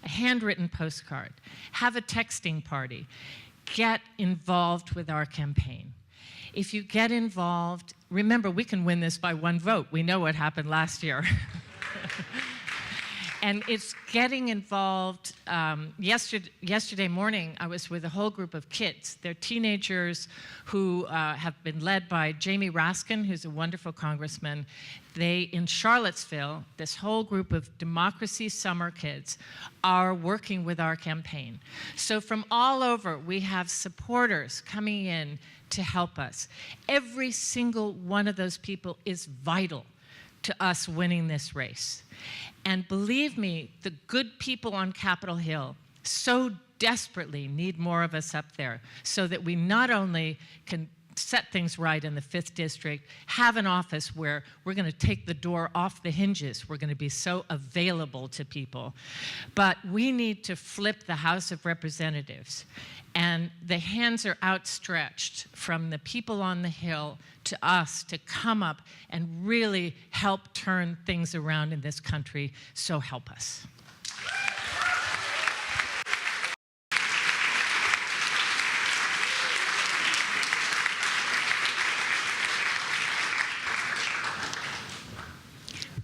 a handwritten postcard. Have a texting party. Get involved with our campaign. If you get involved, remember, we can win this by 1 vote. We know what happened last year. And it's getting involved. Yesterday morning, I was with a whole group of kids. They're teenagers who have been led by Jamie Raskin, who's a wonderful congressman. In Charlottesville, this whole group of Democracy Summer kids are working with our campaign. So from all over, we have supporters coming in to help us. Every single one of those people is vital to us winning this race. And believe me, the good people on Capitol Hill so desperately need more of us up there so that we not only can set things right in the 5th District, have an office where we're going to take the door off the hinges. We're going to be so available to people. But we need to flip the House of Representatives. And the hands are outstretched from the people on the Hill to us to come up and really help turn things around in this country. So help us.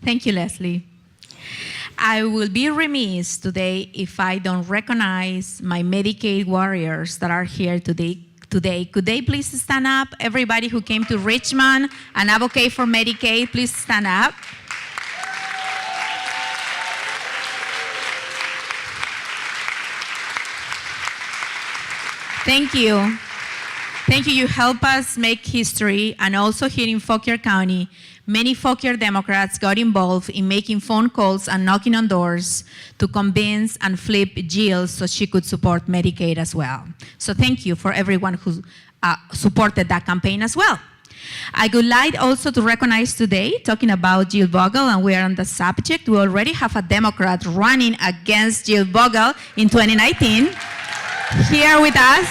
Thank you, Leslie. I will be remiss today if I don't recognize my Medicaid warriors that are here today. Could they please stand up? Everybody who came to Richmond and advocate for Medicaid, please stand up. Thank you. Thank you. You help us make history, and also here in Fauquier County, many Fauquier Democrats got involved in making phone calls and knocking on doors to convince and flip Jill so she could support Medicaid as well. So thank you for everyone who supported that campaign as well. I would like also to recognize today, talking about Jill Bogle, and we are on the subject, we already have a Democrat running against Jill Bogle in 2019 here with us.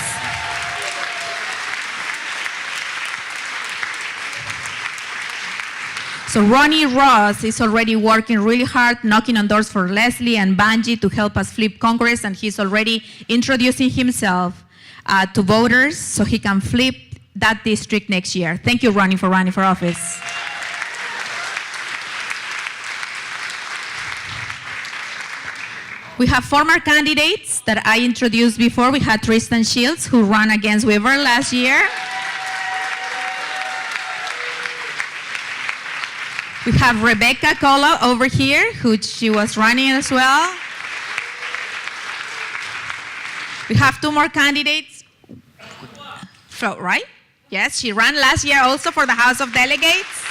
So Ronnie Ross is already working really hard, knocking on doors for Leslie and Vangie to help us flip Congress, and he's already introducing himself to voters so he can flip that district next year. Thank you, Ronnie, for running for office. We have former candidates that I introduced before. We had Tristan Shields, who ran against Weaver last year. We have Rebecca Colaw over here, who she was running as well. We have 2 more candidates. Right? Yes, she ran last year also for the House of Delegates.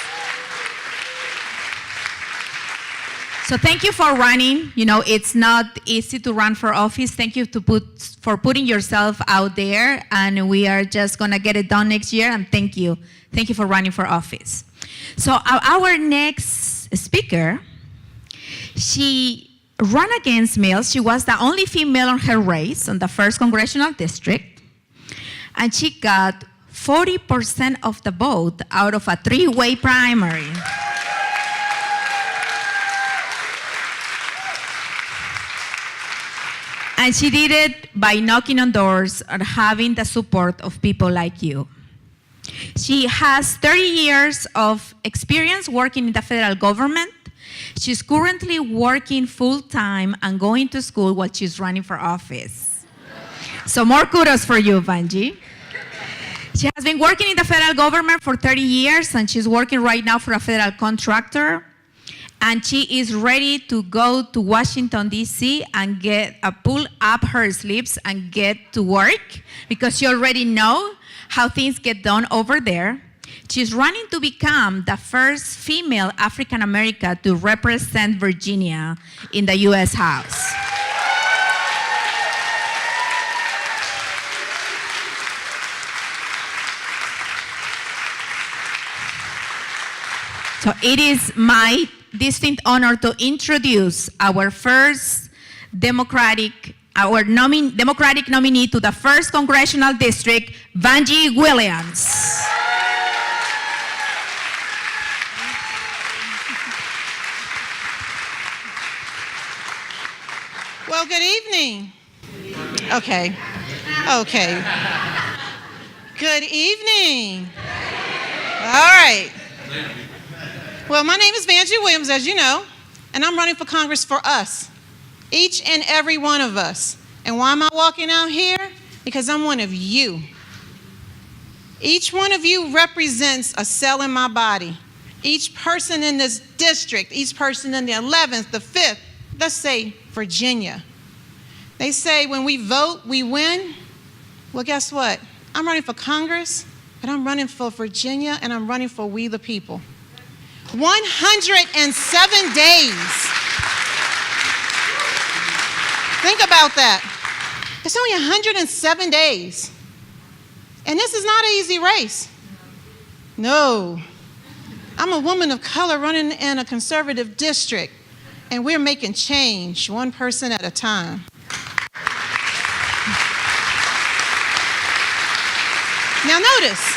So thank you for running. You know, it's not easy to run for office. Thank you for putting yourself out there, and we are just gonna get it done next year, and thank you. Thank you for running for office. So our next speaker, she ran against males. She was the only female on her race on the 1st Congressional District, and she got 40% of the vote out of a 3-way primary. And she did it by knocking on doors and having the support of people like you. She has 30 years of experience working in the federal government. She's currently working full-time and going to school while she's running for office. So more kudos for you, Vangie. She has been working in the federal government for 30 years, and she's working right now for a federal contractor. And she is ready to go to Washington, D.C. and pull up her sleeves and get to work, because she already knows how things get done over there. She's running to become the first female African American to represent Virginia in the U.S. House. So it is my distinct honor to introduce our first Democratic nominee to the 1st Congressional District, Vangie Williams. Well, good evening. Okay. Good evening. All right. Well, my name is Vangie Williams, as you know, and I'm running for Congress for us, each and every one of us. And why am I walking out here? Because I'm one of you. Each one of you represents a cell in my body. Each person in this district, each person in the 11th, the 5th, let's say Virginia. They say when we vote, we win. Well, guess what? I'm running for Congress, but I'm running for Virginia, and I'm running for we the people. 107 days. Think about that. It's only 107 days. And this is not an easy race. No. I'm a woman of color running in a conservative district, and we're making change one person at a time. Now notice,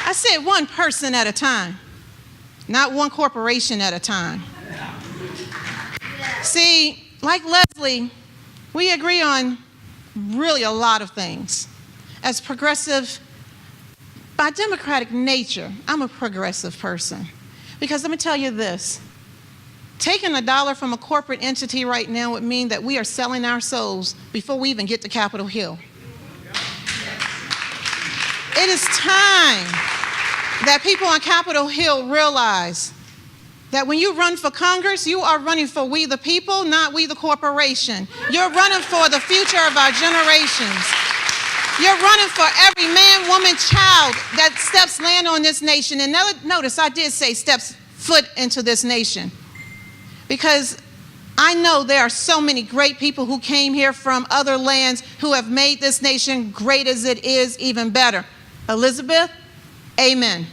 I said one person at a time, not one corporation at a time. See, like Leslie, we agree on really a lot of things. As progressive, by democratic nature, I'm a progressive person. Because let me tell you this, taking $1 from a corporate entity right now would mean that we are selling our souls before we even get to Capitol Hill. It is time that people on Capitol Hill realize that when you run for Congress, you are running for we the people, not we the corporation. You're running for the future of our generations. You're running for every man, woman, child that steps land on this nation. And notice I did say steps foot into this nation, because I know there are so many great people who came here from other lands who have made this nation great as it is, even better. Elizabeth, amen.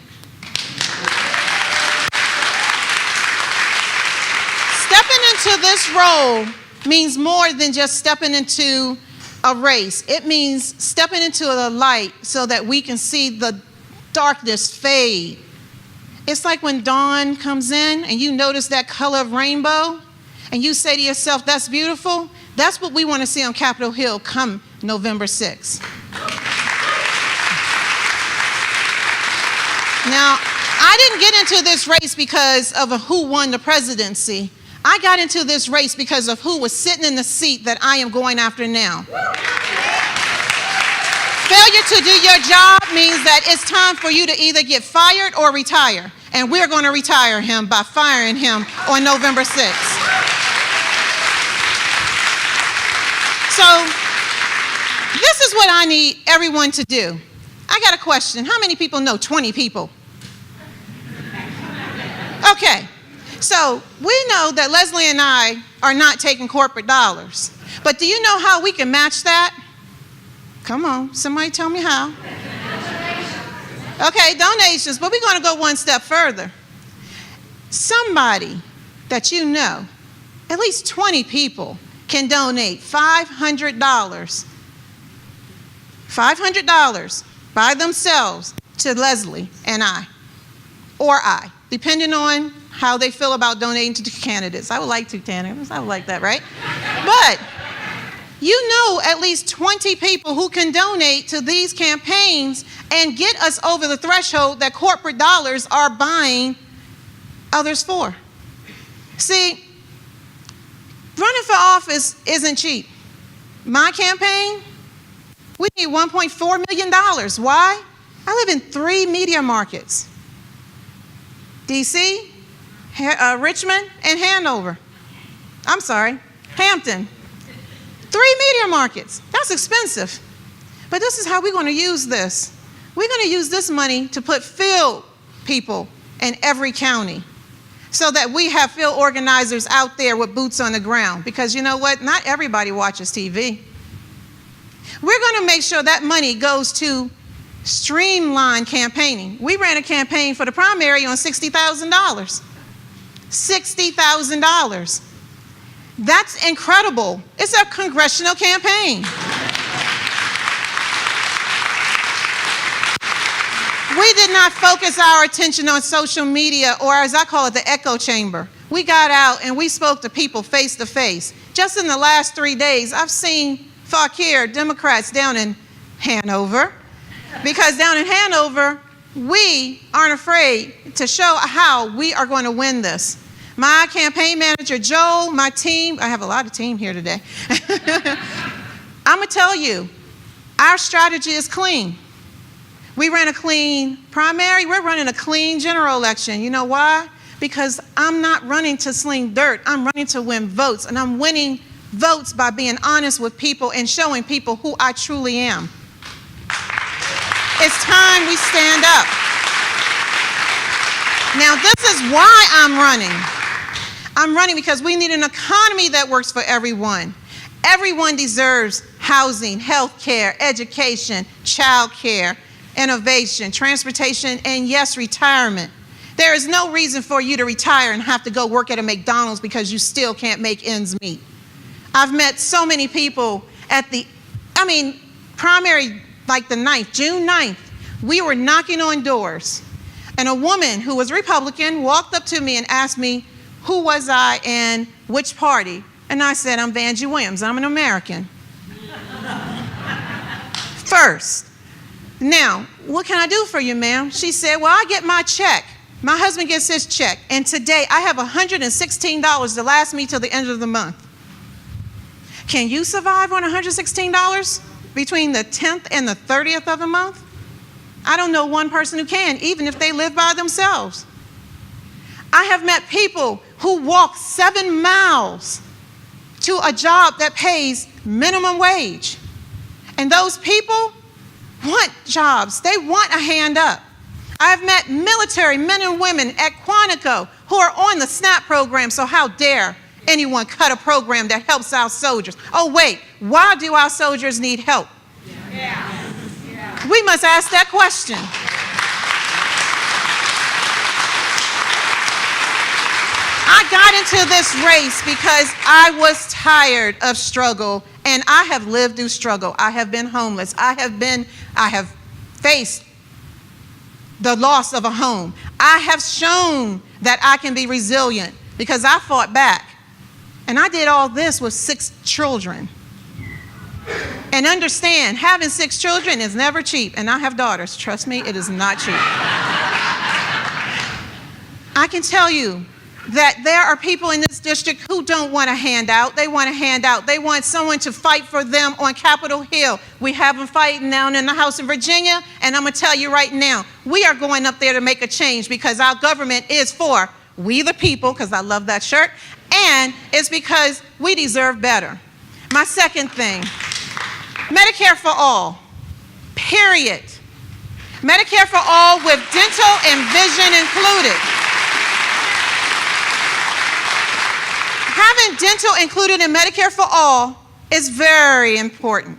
Stepping into this role means more than just stepping into a race. It means stepping into the light so that we can see the darkness fade. It's like when dawn comes in and you notice that color of rainbow and you say to yourself, that's beautiful. That's what we want to see on Capitol Hill come November 6th. Now, I didn't get into this race because of who won the presidency. I got into this race because of who was sitting in the seat that I am going after now. failure to do your job means that it's time for you to either get fired or retire. And we're going to retire him by firing him on November 6th. So this is what I need everyone to do. I got a question. How many people know 20 people? Okay. So we know that Leslie and I are not taking corporate dollars. But do you know how we can match that? Come on, somebody tell me how. Okay, donations, but we're going to go one step further. Somebody that you know, at least 20 people, can donate $500 by themselves to Leslie and I, or I, depending on how they feel about donating to the candidates. I would like to, candidates. I would like that, right? But you know at least 20 people who can donate to these campaigns and get us over the threshold that corporate dollars are buying others for. See, running for office isn't cheap. My campaign, we need $1.4 million. Why? I live in 3 media markets: DC, Richmond, and Hanover. I'm sorry, Hampton. 3 media markets. That's expensive. But this is how we're going to use this. We're going to use this money to put field people in every county so that we have field organizers out there with boots on the ground. Because you know what? Not everybody watches TV. We're going to make sure that money goes to streamlined campaigning. We ran a campaign for the primary on $60,000. $60,000. That's incredible. It's a congressional campaign. We did not focus our attention on social media, or as I call it, the echo chamber. We got out and we spoke to people face to face. Just in the last 3 days, I've seen Fauquier Democrats down in Hanover, because down in Hanover, we aren't afraid to show how we are going to win this. My campaign manager, Joel, my team, I have a lot of team here today. I'm going to tell you, our strategy is clean. We ran a clean primary. We're running a clean general election. You know why? Because I'm not running to sling dirt. I'm running to win votes. And I'm winning votes by being honest with people and showing people who I truly am. It's time we stand up. Now, this is why I'm running. I'm running because we need an economy that works for everyone. Everyone deserves housing, health care, education, child care, innovation, transportation, and yes, retirement. There is no reason for you to retire and have to go work at a McDonald's because you still can't make ends meet. I've met so many people at primary, like the 9th, June 9th, we were knocking on doors. And a woman who was Republican walked up to me and asked me, who was I and which party? And I said, I'm Vangie Williams. I'm an American. First. Now, what can I do for you, ma'am? She said, well, I get my check. My husband gets his check. And today I have $116 to last me till the end of the month. Can you survive on $116 between the 10th and the 30th of the month? I don't know one person who can, even if they live by themselves. I have met people who walk 7 miles to a job that pays minimum wage. And those people want jobs. They want a hand up. I've met military men and women at Quantico who are on the SNAP program, so how dare anyone cut a program that helps our soldiers? Oh, wait, why do our soldiers need help? Yeah. We must ask that question. I got into this race because I was tired of struggle, and I have lived through struggle. I have been homeless. I have faced the loss of a home. I have shown that I can be resilient because I fought back. And I did all this with 6 children. And understand, having 6 children is never cheap. And I have daughters. Trust me, it is not cheap. I can tell you, that there are people in this district who don't want a handout. They want a handout. They want someone to fight for them on Capitol Hill. We have them fighting down in the House in Virginia, and I'm going to tell you right now, we are going up there to make a change because our government is for we the people, because I love that shirt, and it's because we deserve better. My second thing, Medicare for all, period. Medicare for all with dental and vision included. Having dental included in Medicare for all is very important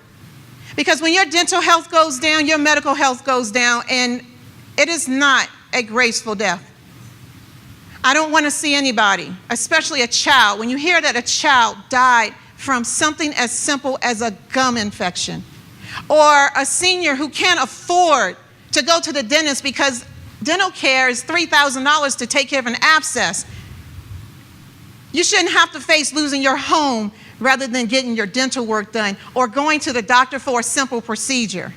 because when your dental health goes down, your medical health goes down, and it is not a graceful death. I don't want to see anybody, especially a child, when you hear that a child died from something as simple as a gum infection, or a senior who can't afford to go to the dentist because dental care is $3,000 to take care of an abscess. You shouldn't have to face losing your home rather than getting your dental work done or going to the doctor for a simple procedure.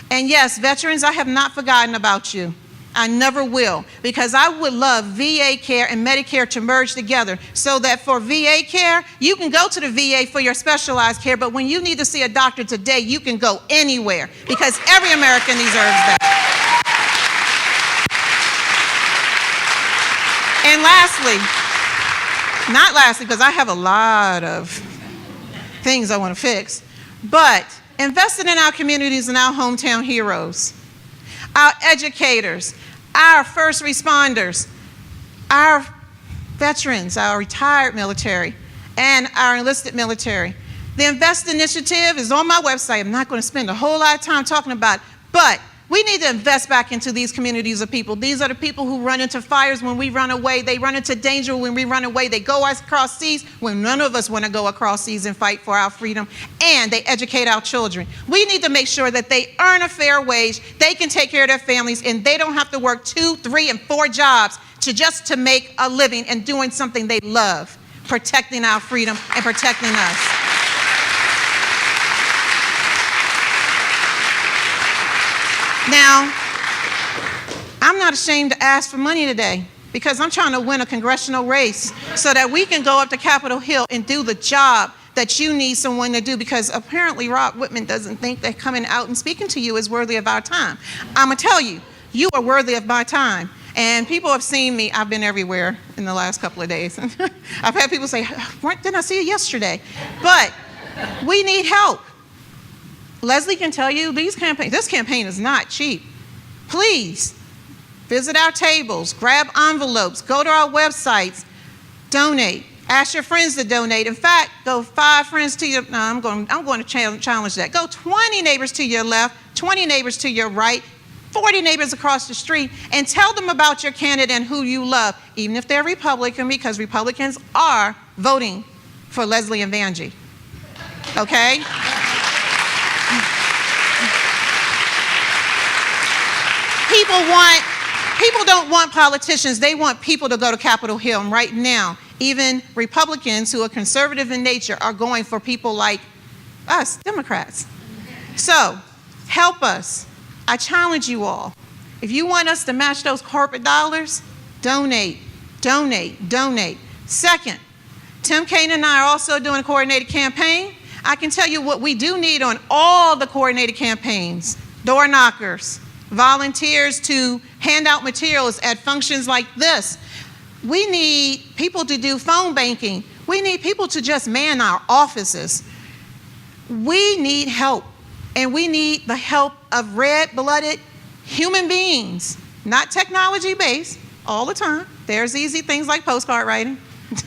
And yes, veterans, I have not forgotten about you. I never will, because I would love VA care and Medicare to merge together so that for VA care, you can go to the VA for your specialized care, but when you need to see a doctor today, you can go anywhere because every American deserves that. And lastly, not lastly, because I have a lot of things I want to fix, but investing in our communities and our hometown heroes, our educators, our first responders, our veterans, our retired military, and our enlisted military. The INVEST initiative is on my website. I'm not going to spend a whole lot of time talking about it, but we need to invest back into these communities of people. These are the people who run into fires when we run away. They run into danger when we run away. They go across seas when none of us want to go across seas and fight for our freedom. And they educate our children. We need to make sure that they earn a fair wage, they can take care of their families, and they don't have to work 2, 3, and 4 jobs to make a living and doing something they love, protecting our freedom and protecting us. Now, I'm not ashamed to ask for money today because I'm trying to win a congressional race so that we can go up to Capitol Hill and do the job that you need someone to do, because apparently Rob Whitman doesn't think that coming out and speaking to you is worthy of our time. I'm going to tell you, you are worthy of my time. And people have seen me. I've been everywhere in the last couple of days. I've had people say, didn't I see you yesterday? But we need help. Leslie can tell you this campaign is not cheap. Please visit our tables, grab envelopes, go to our websites, donate. Ask your friends to donate. In fact, go 5 friends to your, no, I'm going to challenge that. Go 20 neighbors to your left, 20 neighbors to your right, 40 neighbors across the street, and tell them about your candidate and who you love, even if they're Republican, because Republicans are voting for Leslie and Vangie. Okay? People don't want politicians. They want people to go to Capitol Hill. And right now, even Republicans who are conservative in nature are going for people like us, Democrats. So help us. I challenge you all. If you want us to match those corporate dollars, donate, donate, donate. Second, Tim Kaine and I are also doing a coordinated campaign. I can tell you what we do need on all the coordinated campaigns: door knockers, volunteers to hand out materials at functions like this. We need people to do phone banking. We need people to just man our offices. We need help, and we need the help of red-blooded human beings, not technology-based all the time. There's easy things like postcard writing.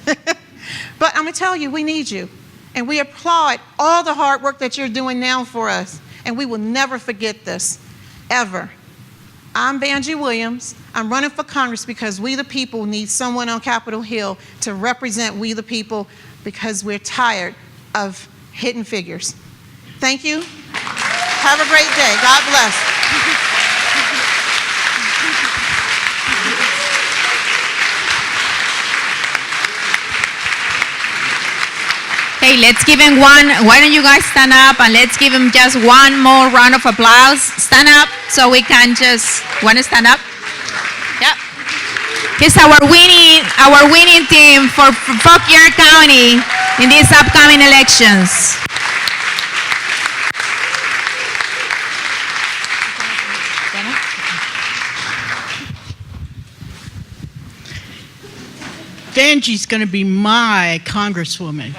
But I'm gonna tell you, we need you. And we applaud all the hard work that you're doing now for us. And we will never forget this, ever. I'm Vangie Williams. I'm running for Congress because we the people need someone on Capitol Hill to represent we the people, because we're tired of hidden figures. Thank you. Have a great day. God bless. Hey, let's give him one. Why don't you guys stand up and let's give him just one more round of applause. Stand up so we can just, want to stand up? Yep. He's our winning team for Fauquier County in these upcoming elections. Vangie's going to be my congresswoman.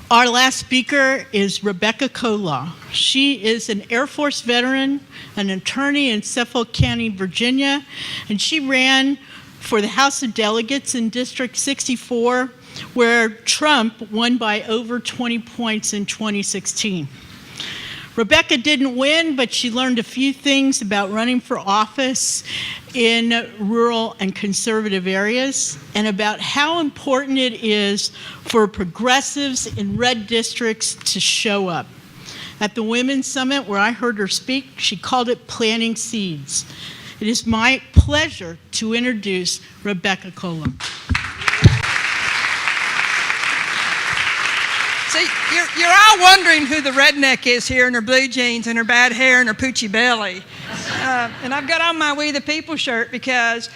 Our last speaker is Rebecca Colaw. She is an Air Force veteran, an attorney in Suffolk County, Virginia, and she ran for the House of Delegates in District 64, where Trump won by over 20 points in 2016. Rebecca didn't win, but she learned a few things about running for office in rural and conservative areas, and about how important it is for progressives in red districts to show up. At the Women's Summit, where I heard her speak, she called it planting seeds. It is my pleasure to introduce Rebecca Colaw. So you're all wondering who the redneck is here in her blue jeans and her bad hair and her poochy belly. And I've got on my We the People shirt because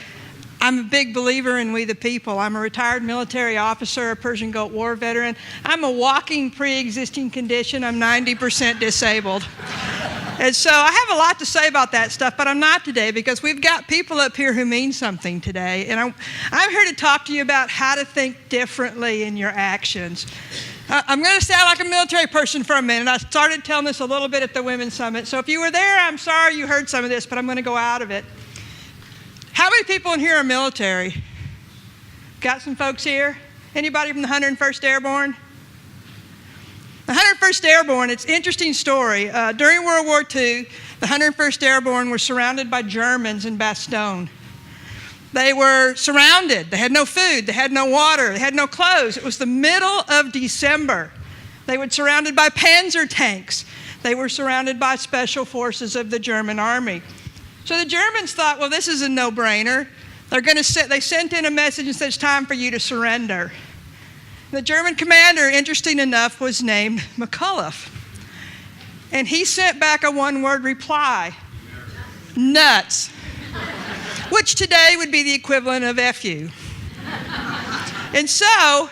I'm a big believer in We the People. I'm a retired military officer, a Persian Gulf War veteran. I'm a walking pre-existing condition. I'm 90% disabled. And so I have a lot to say about that stuff, but I'm not today because we've got people up here who mean something today. And I'm here to talk to you about how to think differently in your actions. I'm going to sound like a military person for a minute. I started telling this a little bit at the Women's Summit. So if you were there, I'm sorry you heard some of this, but I'm going to go out of it. How many people in here are military? Got some folks here? Anybody from the 101st Airborne? The 101st Airborne, it's an interesting story. During World War II, the 101st Airborne were surrounded by Germans in Bastogne. They were surrounded. They had no food. They had no water. They had no clothes. It was the middle of December. They were surrounded by Panzer tanks. They were surrounded by special forces of the German army. So the Germans thought, well, this is a no-brainer. They sent in a message and said, it's time for you to surrender. The German commander, interesting enough, was named McCulloch. And he sent back a one-word reply, nuts. Which today would be the equivalent of F you. And so,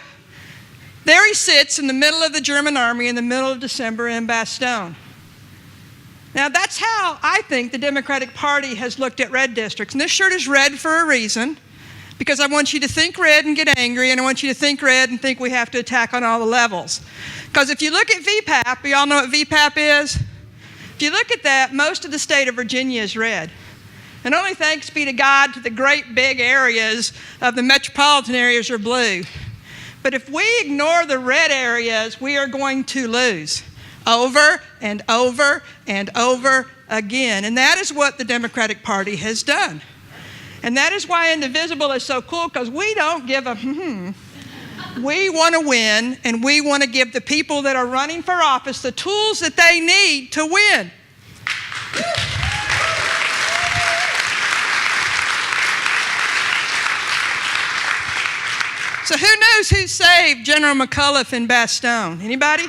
there he sits in the middle of the German army in the middle of December in Bastogne. Now that's how I think the Democratic Party has looked at red districts. And this shirt is red for a reason, because I want you to think red and get angry, and I want you to think red and think we have to attack on all the levels. Because if you look at VPAP, you all know what VPAP is? If you look at that, most of the state of Virginia is red. And only thanks be to God to the great big areas of the metropolitan areas are blue. But if we ignore the red areas, we are going to lose over and over and over again. And that is what the Democratic Party has done. And that is why Indivisible is so cool, because we don't give a We want to win, and we want to give the people that are running for office the tools that they need to win. So who knows who saved General McCulloch in Bastogne? Anybody?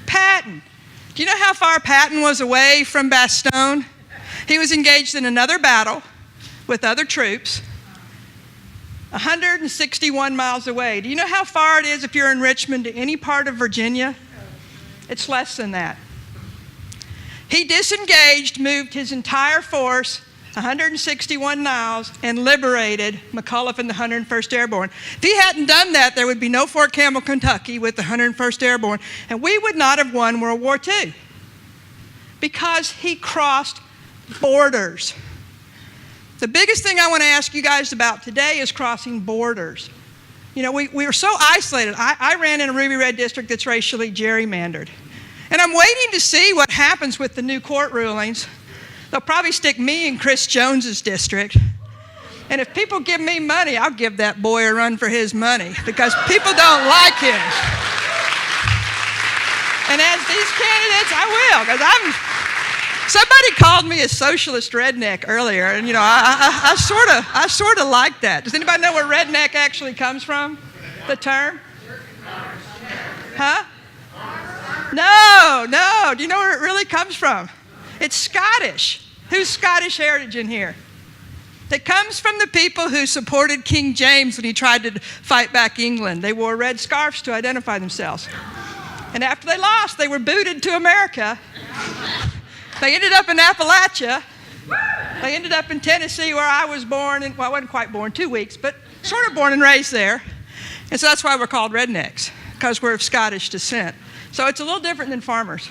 Patton. Do you know how far Patton was away from Bastogne? He was engaged in another battle with other troops, 161 miles away. Do you know how far it is if you're in Richmond to any part of Virginia? It's less than that. He disengaged, moved his entire force 161 miles, and liberated McCulloch and the 101st Airborne. If he hadn't done that, there would be no Fort Campbell, Kentucky with the 101st Airborne, and we would not have won World War II because he crossed borders. The biggest thing I want to ask you guys about today is crossing borders. You know, we were so isolated. I ran in a ruby red district that's racially gerrymandered, and I'm waiting to see what happens with the new court rulings. They'll probably stick me in Chris Jones's district. And if people give me money, I'll give that boy a run for his money because people don't like him. And as these candidates, I will, because somebody called me a socialist redneck earlier, and you know, I sort of like that. Does anybody know where redneck actually comes from? The term? Huh? No. Do you know where it really comes from? It's Scottish. Who's Scottish heritage in here? That comes from the people who supported King James when he tried to fight back England. They wore red scarves to identify themselves. And after they lost, they were booted to America. They ended up in Appalachia. They ended up in Tennessee, where I was born, and well, I wasn't quite born, 2 weeks, but sort of born and raised there. And so that's why we're called rednecks, because we're of Scottish descent. So it's a little different than farmers.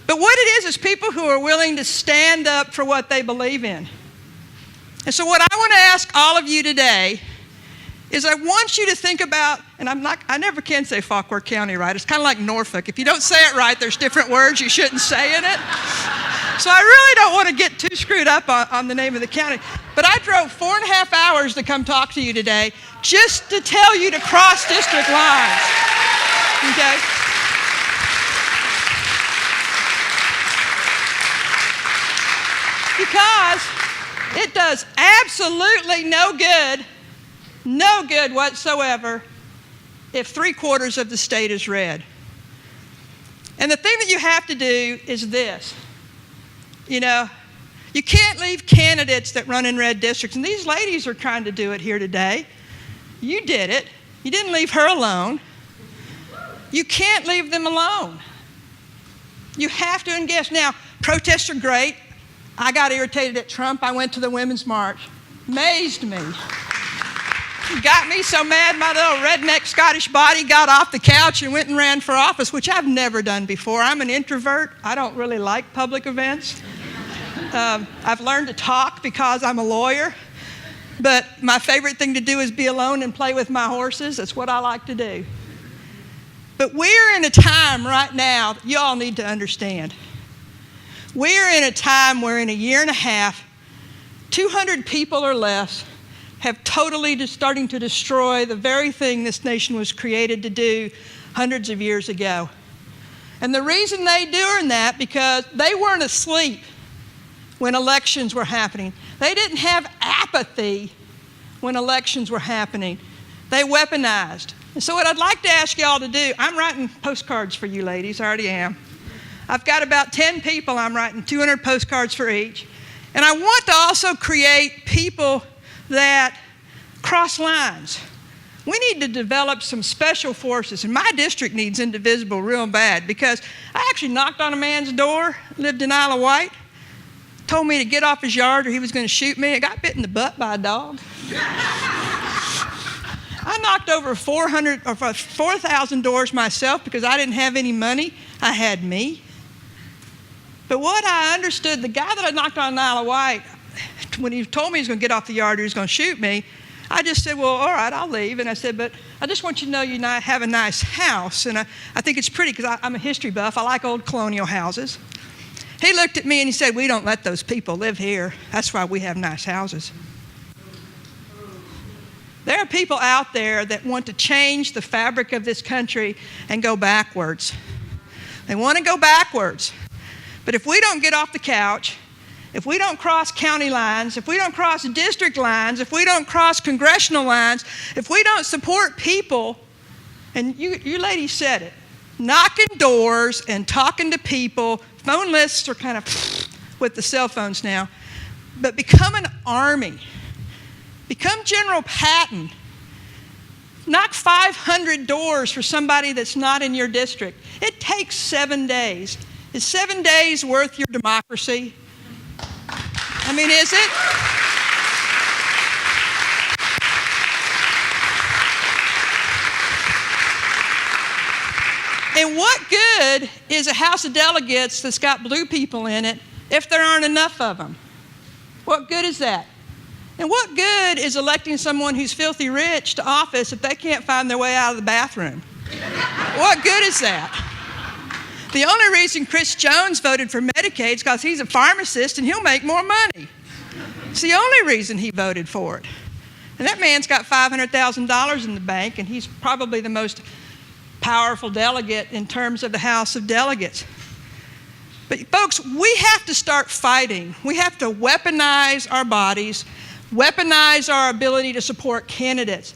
But what it is people who are willing to stand up for what they believe in. And so what I want to ask all of you today is I want you to think about, and I never can say Fauquier County right. It's kind of like Norfolk. If you don't say it right, there's different words you shouldn't say in it. So I really don't want to get too screwed up on the name of the county. But I drove 4.5 hours to come talk to you today just to tell you to cross district lines. Okay? Because it does absolutely no good whatsoever if 3/4 of the state is red. And the thing that you have to do is this. You know, you can't leave candidates that run in red districts, and these ladies are trying to do it here today. You did it. You didn't leave her alone. You can't leave them alone. You have to engage. Now, protests are great. I got irritated at Trump. I went to the Women's March. Amazed me. Got me so mad my little redneck Scottish body got off the couch and went and ran for office, which I've never done before. I'm an introvert. I don't really like public events. I've learned to talk because I'm a lawyer. But my favorite thing to do is be alone and play with my horses. That's what I like to do. But we're in a time right now that you all need to understand. We're in a time where in a year and a half, 200 people or less have totally starting to destroy the very thing this nation was created to do hundreds of years ago. And the reason they're doing that, because they weren't asleep when elections were happening. They didn't have apathy when elections were happening. They weaponized. And so what I'd like to ask y'all to do, I'm writing postcards for you ladies, I already am. I've got about 10 people, I'm writing 200 postcards for each. And I want to also create people that cross lines. We need to develop some special forces, and my district needs Indivisible real bad, because I actually knocked on a man's door, lived in Isle of Wight, told me to get off his yard or he was going to shoot me. I got bit in the butt by a dog. I knocked over 4,000 doors myself because I didn't have any money. I had me. But what I understood, the guy that I knocked on in Isle of Wight, when he told me he was going to get off the yard or he was going to shoot me, I just said, well, all right, I'll leave. And I said, but I just want you to know you have a nice house. And I think it's pretty because I'm a history buff. I like old colonial houses. He looked at me and he said, we don't let those people live here. That's why we have nice houses. There are people out there that want to change the fabric of this country and go backwards. They want to go backwards. But if we don't get off the couch, if we don't cross county lines, if we don't cross district lines, if we don't cross congressional lines, if we don't support people, and you ladies said it, knocking doors and talking to people, phone lists are kind of with the cell phones now, but become an army. Become General Patton. Knock 500 doors for somebody that's not in your district. It takes 7 days. Is 7 days worth your democracy? I mean, is it? And what good is a House of Delegates that's got blue people in it if there aren't enough of them? What good is that? And what good is electing someone who's filthy rich to office if they can't find their way out of the bathroom? What good is that? The only reason Chris Jones voted for Medicaid is because he's a pharmacist and he'll make more money. It's the only reason he voted for it. And that man's got $500,000 in the bank, and he's probably the most powerful delegate in terms of the House of Delegates. But folks, we have to start fighting. We have to weaponize our bodies, weaponize our ability to support candidates.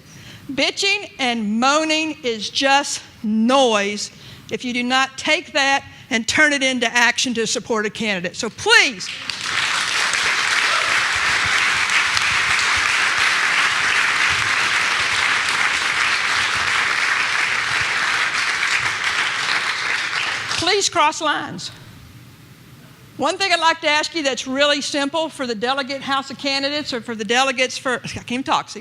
Bitching and moaning is just noise if you do not take that and turn it into action to support a candidate. So please, please cross lines. One thing I'd like to ask you that's really simple for the delegate House of Candidates, or for the delegates for, I can't even talk, see,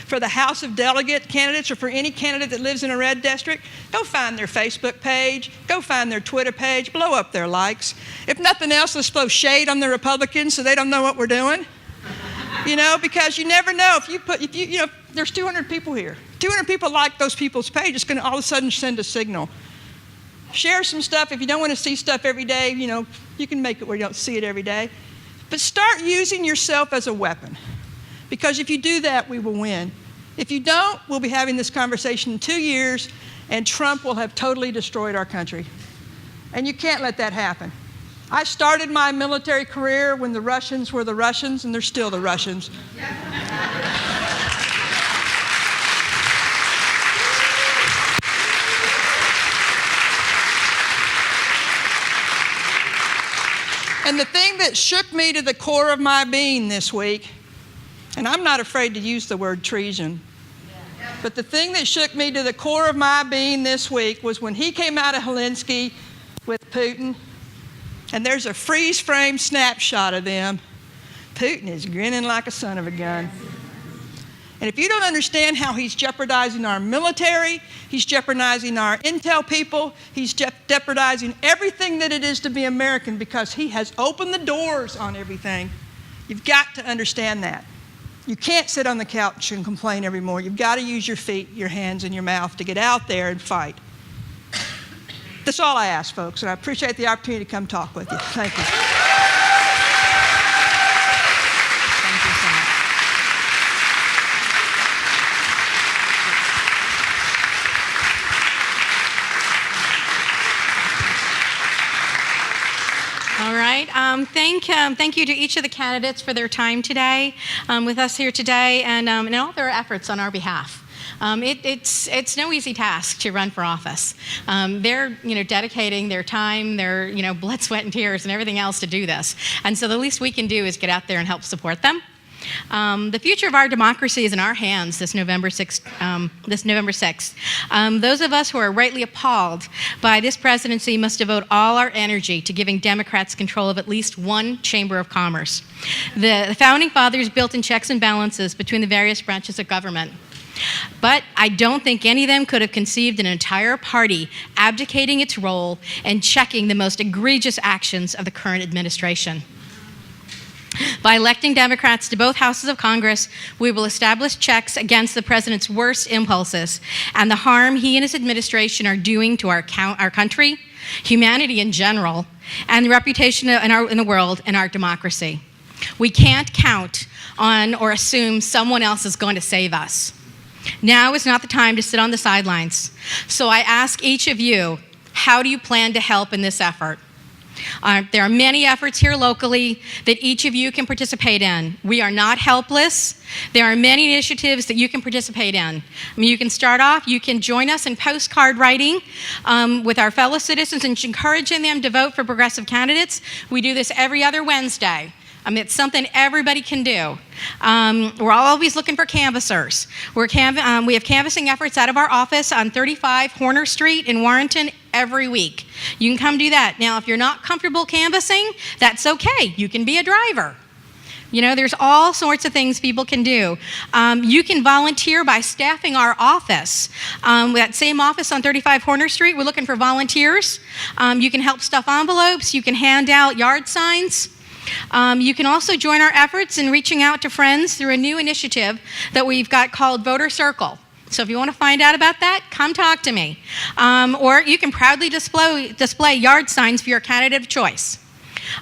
for the House of Delegate candidates, or for any candidate that lives in a red district, go find their Facebook page, go find their Twitter page, blow up their likes. If nothing else, let's blow shade on the Republicans so they don't know what we're doing. You know, because you never know. If you know, there's 200 people here. 200 people like those people's page, it's going to all of a sudden send a signal. Share some stuff. If you don't want to see stuff every day, you know, you can make it where you don't see it every day. But start using yourself as a weapon. Because if you do that, we will win. If you don't, we'll be having this conversation in 2 years, and Trump will have totally destroyed our country. And you can't let that happen. I started my military career when the Russians were the Russians, and they're still the Russians. And the thing that shook me to the core of my being this week, and I'm not afraid to use the word treason, but the thing that shook me to the core of my being this week was when he came out of Helsinki with Putin, and there's a freeze frame snapshot of them. Putin is grinning like a son of a gun. And if you don't understand how he's jeopardizing our military, he's jeopardizing our intel people, he's jeopardizing everything that it is to be American, because he has opened the doors on everything. You've got to understand that. You can't sit on the couch and complain every morning. You've got to use your feet, your hands, and your mouth to get out there and fight. That's all I ask, folks, and I appreciate the opportunity to come talk with you. Thank you. All right. Thank you to each of the candidates for their time today, with us here today, and all their efforts on our behalf. It's no easy task to run for office. They're dedicating their time, their blood, sweat, and tears, and everything else to do this. And so the least we can do is get out there and help support them. The future of our democracy is in our hands this November 6th. Those of us who are rightly appalled by this presidency must devote all our energy to giving Democrats control of at least one chamber of commerce. The Founding Fathers built in checks and balances between the various branches of government. But I don't think any of them could have conceived an entire party abdicating its role and checking the most egregious actions of the current administration. By electing Democrats to both houses of Congress, we will establish checks against the president's worst impulses and the harm he and his administration are doing to our country, humanity in general, and the reputation in the world and our democracy. We can't count on or assume someone else is going to save us. Now is not the time to sit on the sidelines. So I ask each of you, how do you plan to help in this effort? There are many efforts here locally that each of you can participate in. We are not helpless. There are many initiatives that you can participate in. You can start off, you can join us in postcard writing with our fellow citizens and encouraging them to vote for progressive candidates. We do this every other Wednesday. It's something everybody can do. We're always looking for canvassers. We have canvassing efforts out of our office on 35 Horner Street in Warrenton every week. You can come do that. Now, if you're not comfortable canvassing, that's okay. You can be a driver. There's all sorts of things people can do. You can volunteer by staffing our office. That same office on 35 Horner Street, we're looking for volunteers. You can help stuff envelopes. You can hand out yard signs. You can also join our efforts in reaching out to friends through a new initiative that we've got called Voter Circle. So if you want to find out about that, come talk to me. Or you can proudly display yard signs for your candidate of choice.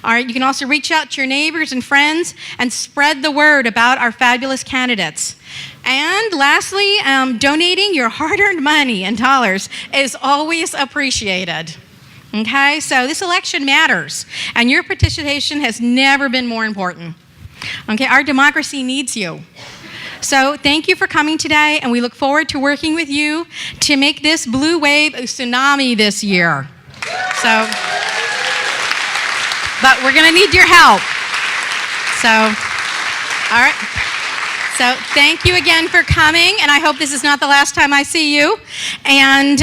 All right, you can also reach out to your neighbors and friends and spread the word about our fabulous candidates. And lastly, donating your hard-earned money and dollars is always appreciated. Okay, so this election matters, and your participation has never been more important. Okay, our democracy needs you. So thank you for coming today, and we look forward to working with you to make this blue wave a tsunami this year. So. but we're going to need your help. So, all right. So thank you again for coming, and I hope this is not the last time I see you. And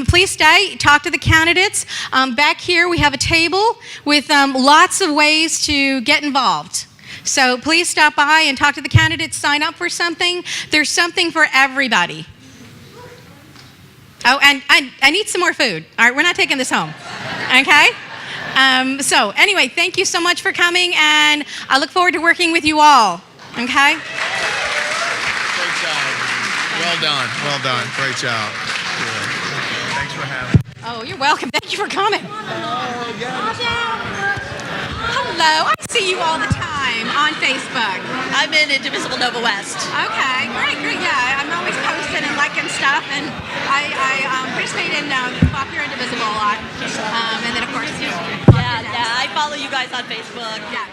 please stay, talk to the candidates. Back here we have a table with lots of ways to get involved. So please stop by and talk to the candidates, sign up for something. There's something for everybody. Oh, and I need some more food. All right, we're not taking this home, okay? So anyway, thank you so much for coming, and I look forward to working with you all, okay? Great job. Well done. Well done. Great job. Good. Thanks for having me. Oh, you're welcome. Thank you for coming. Hello. I see you all the time on Facebook. I'm in Indivisible Nova West. Okay, great. Yeah, I'm always posting and liking stuff, and I participate in Fauquier Indivisible a lot. And then, of course, Yeah, I follow you guys on Facebook. Yeah.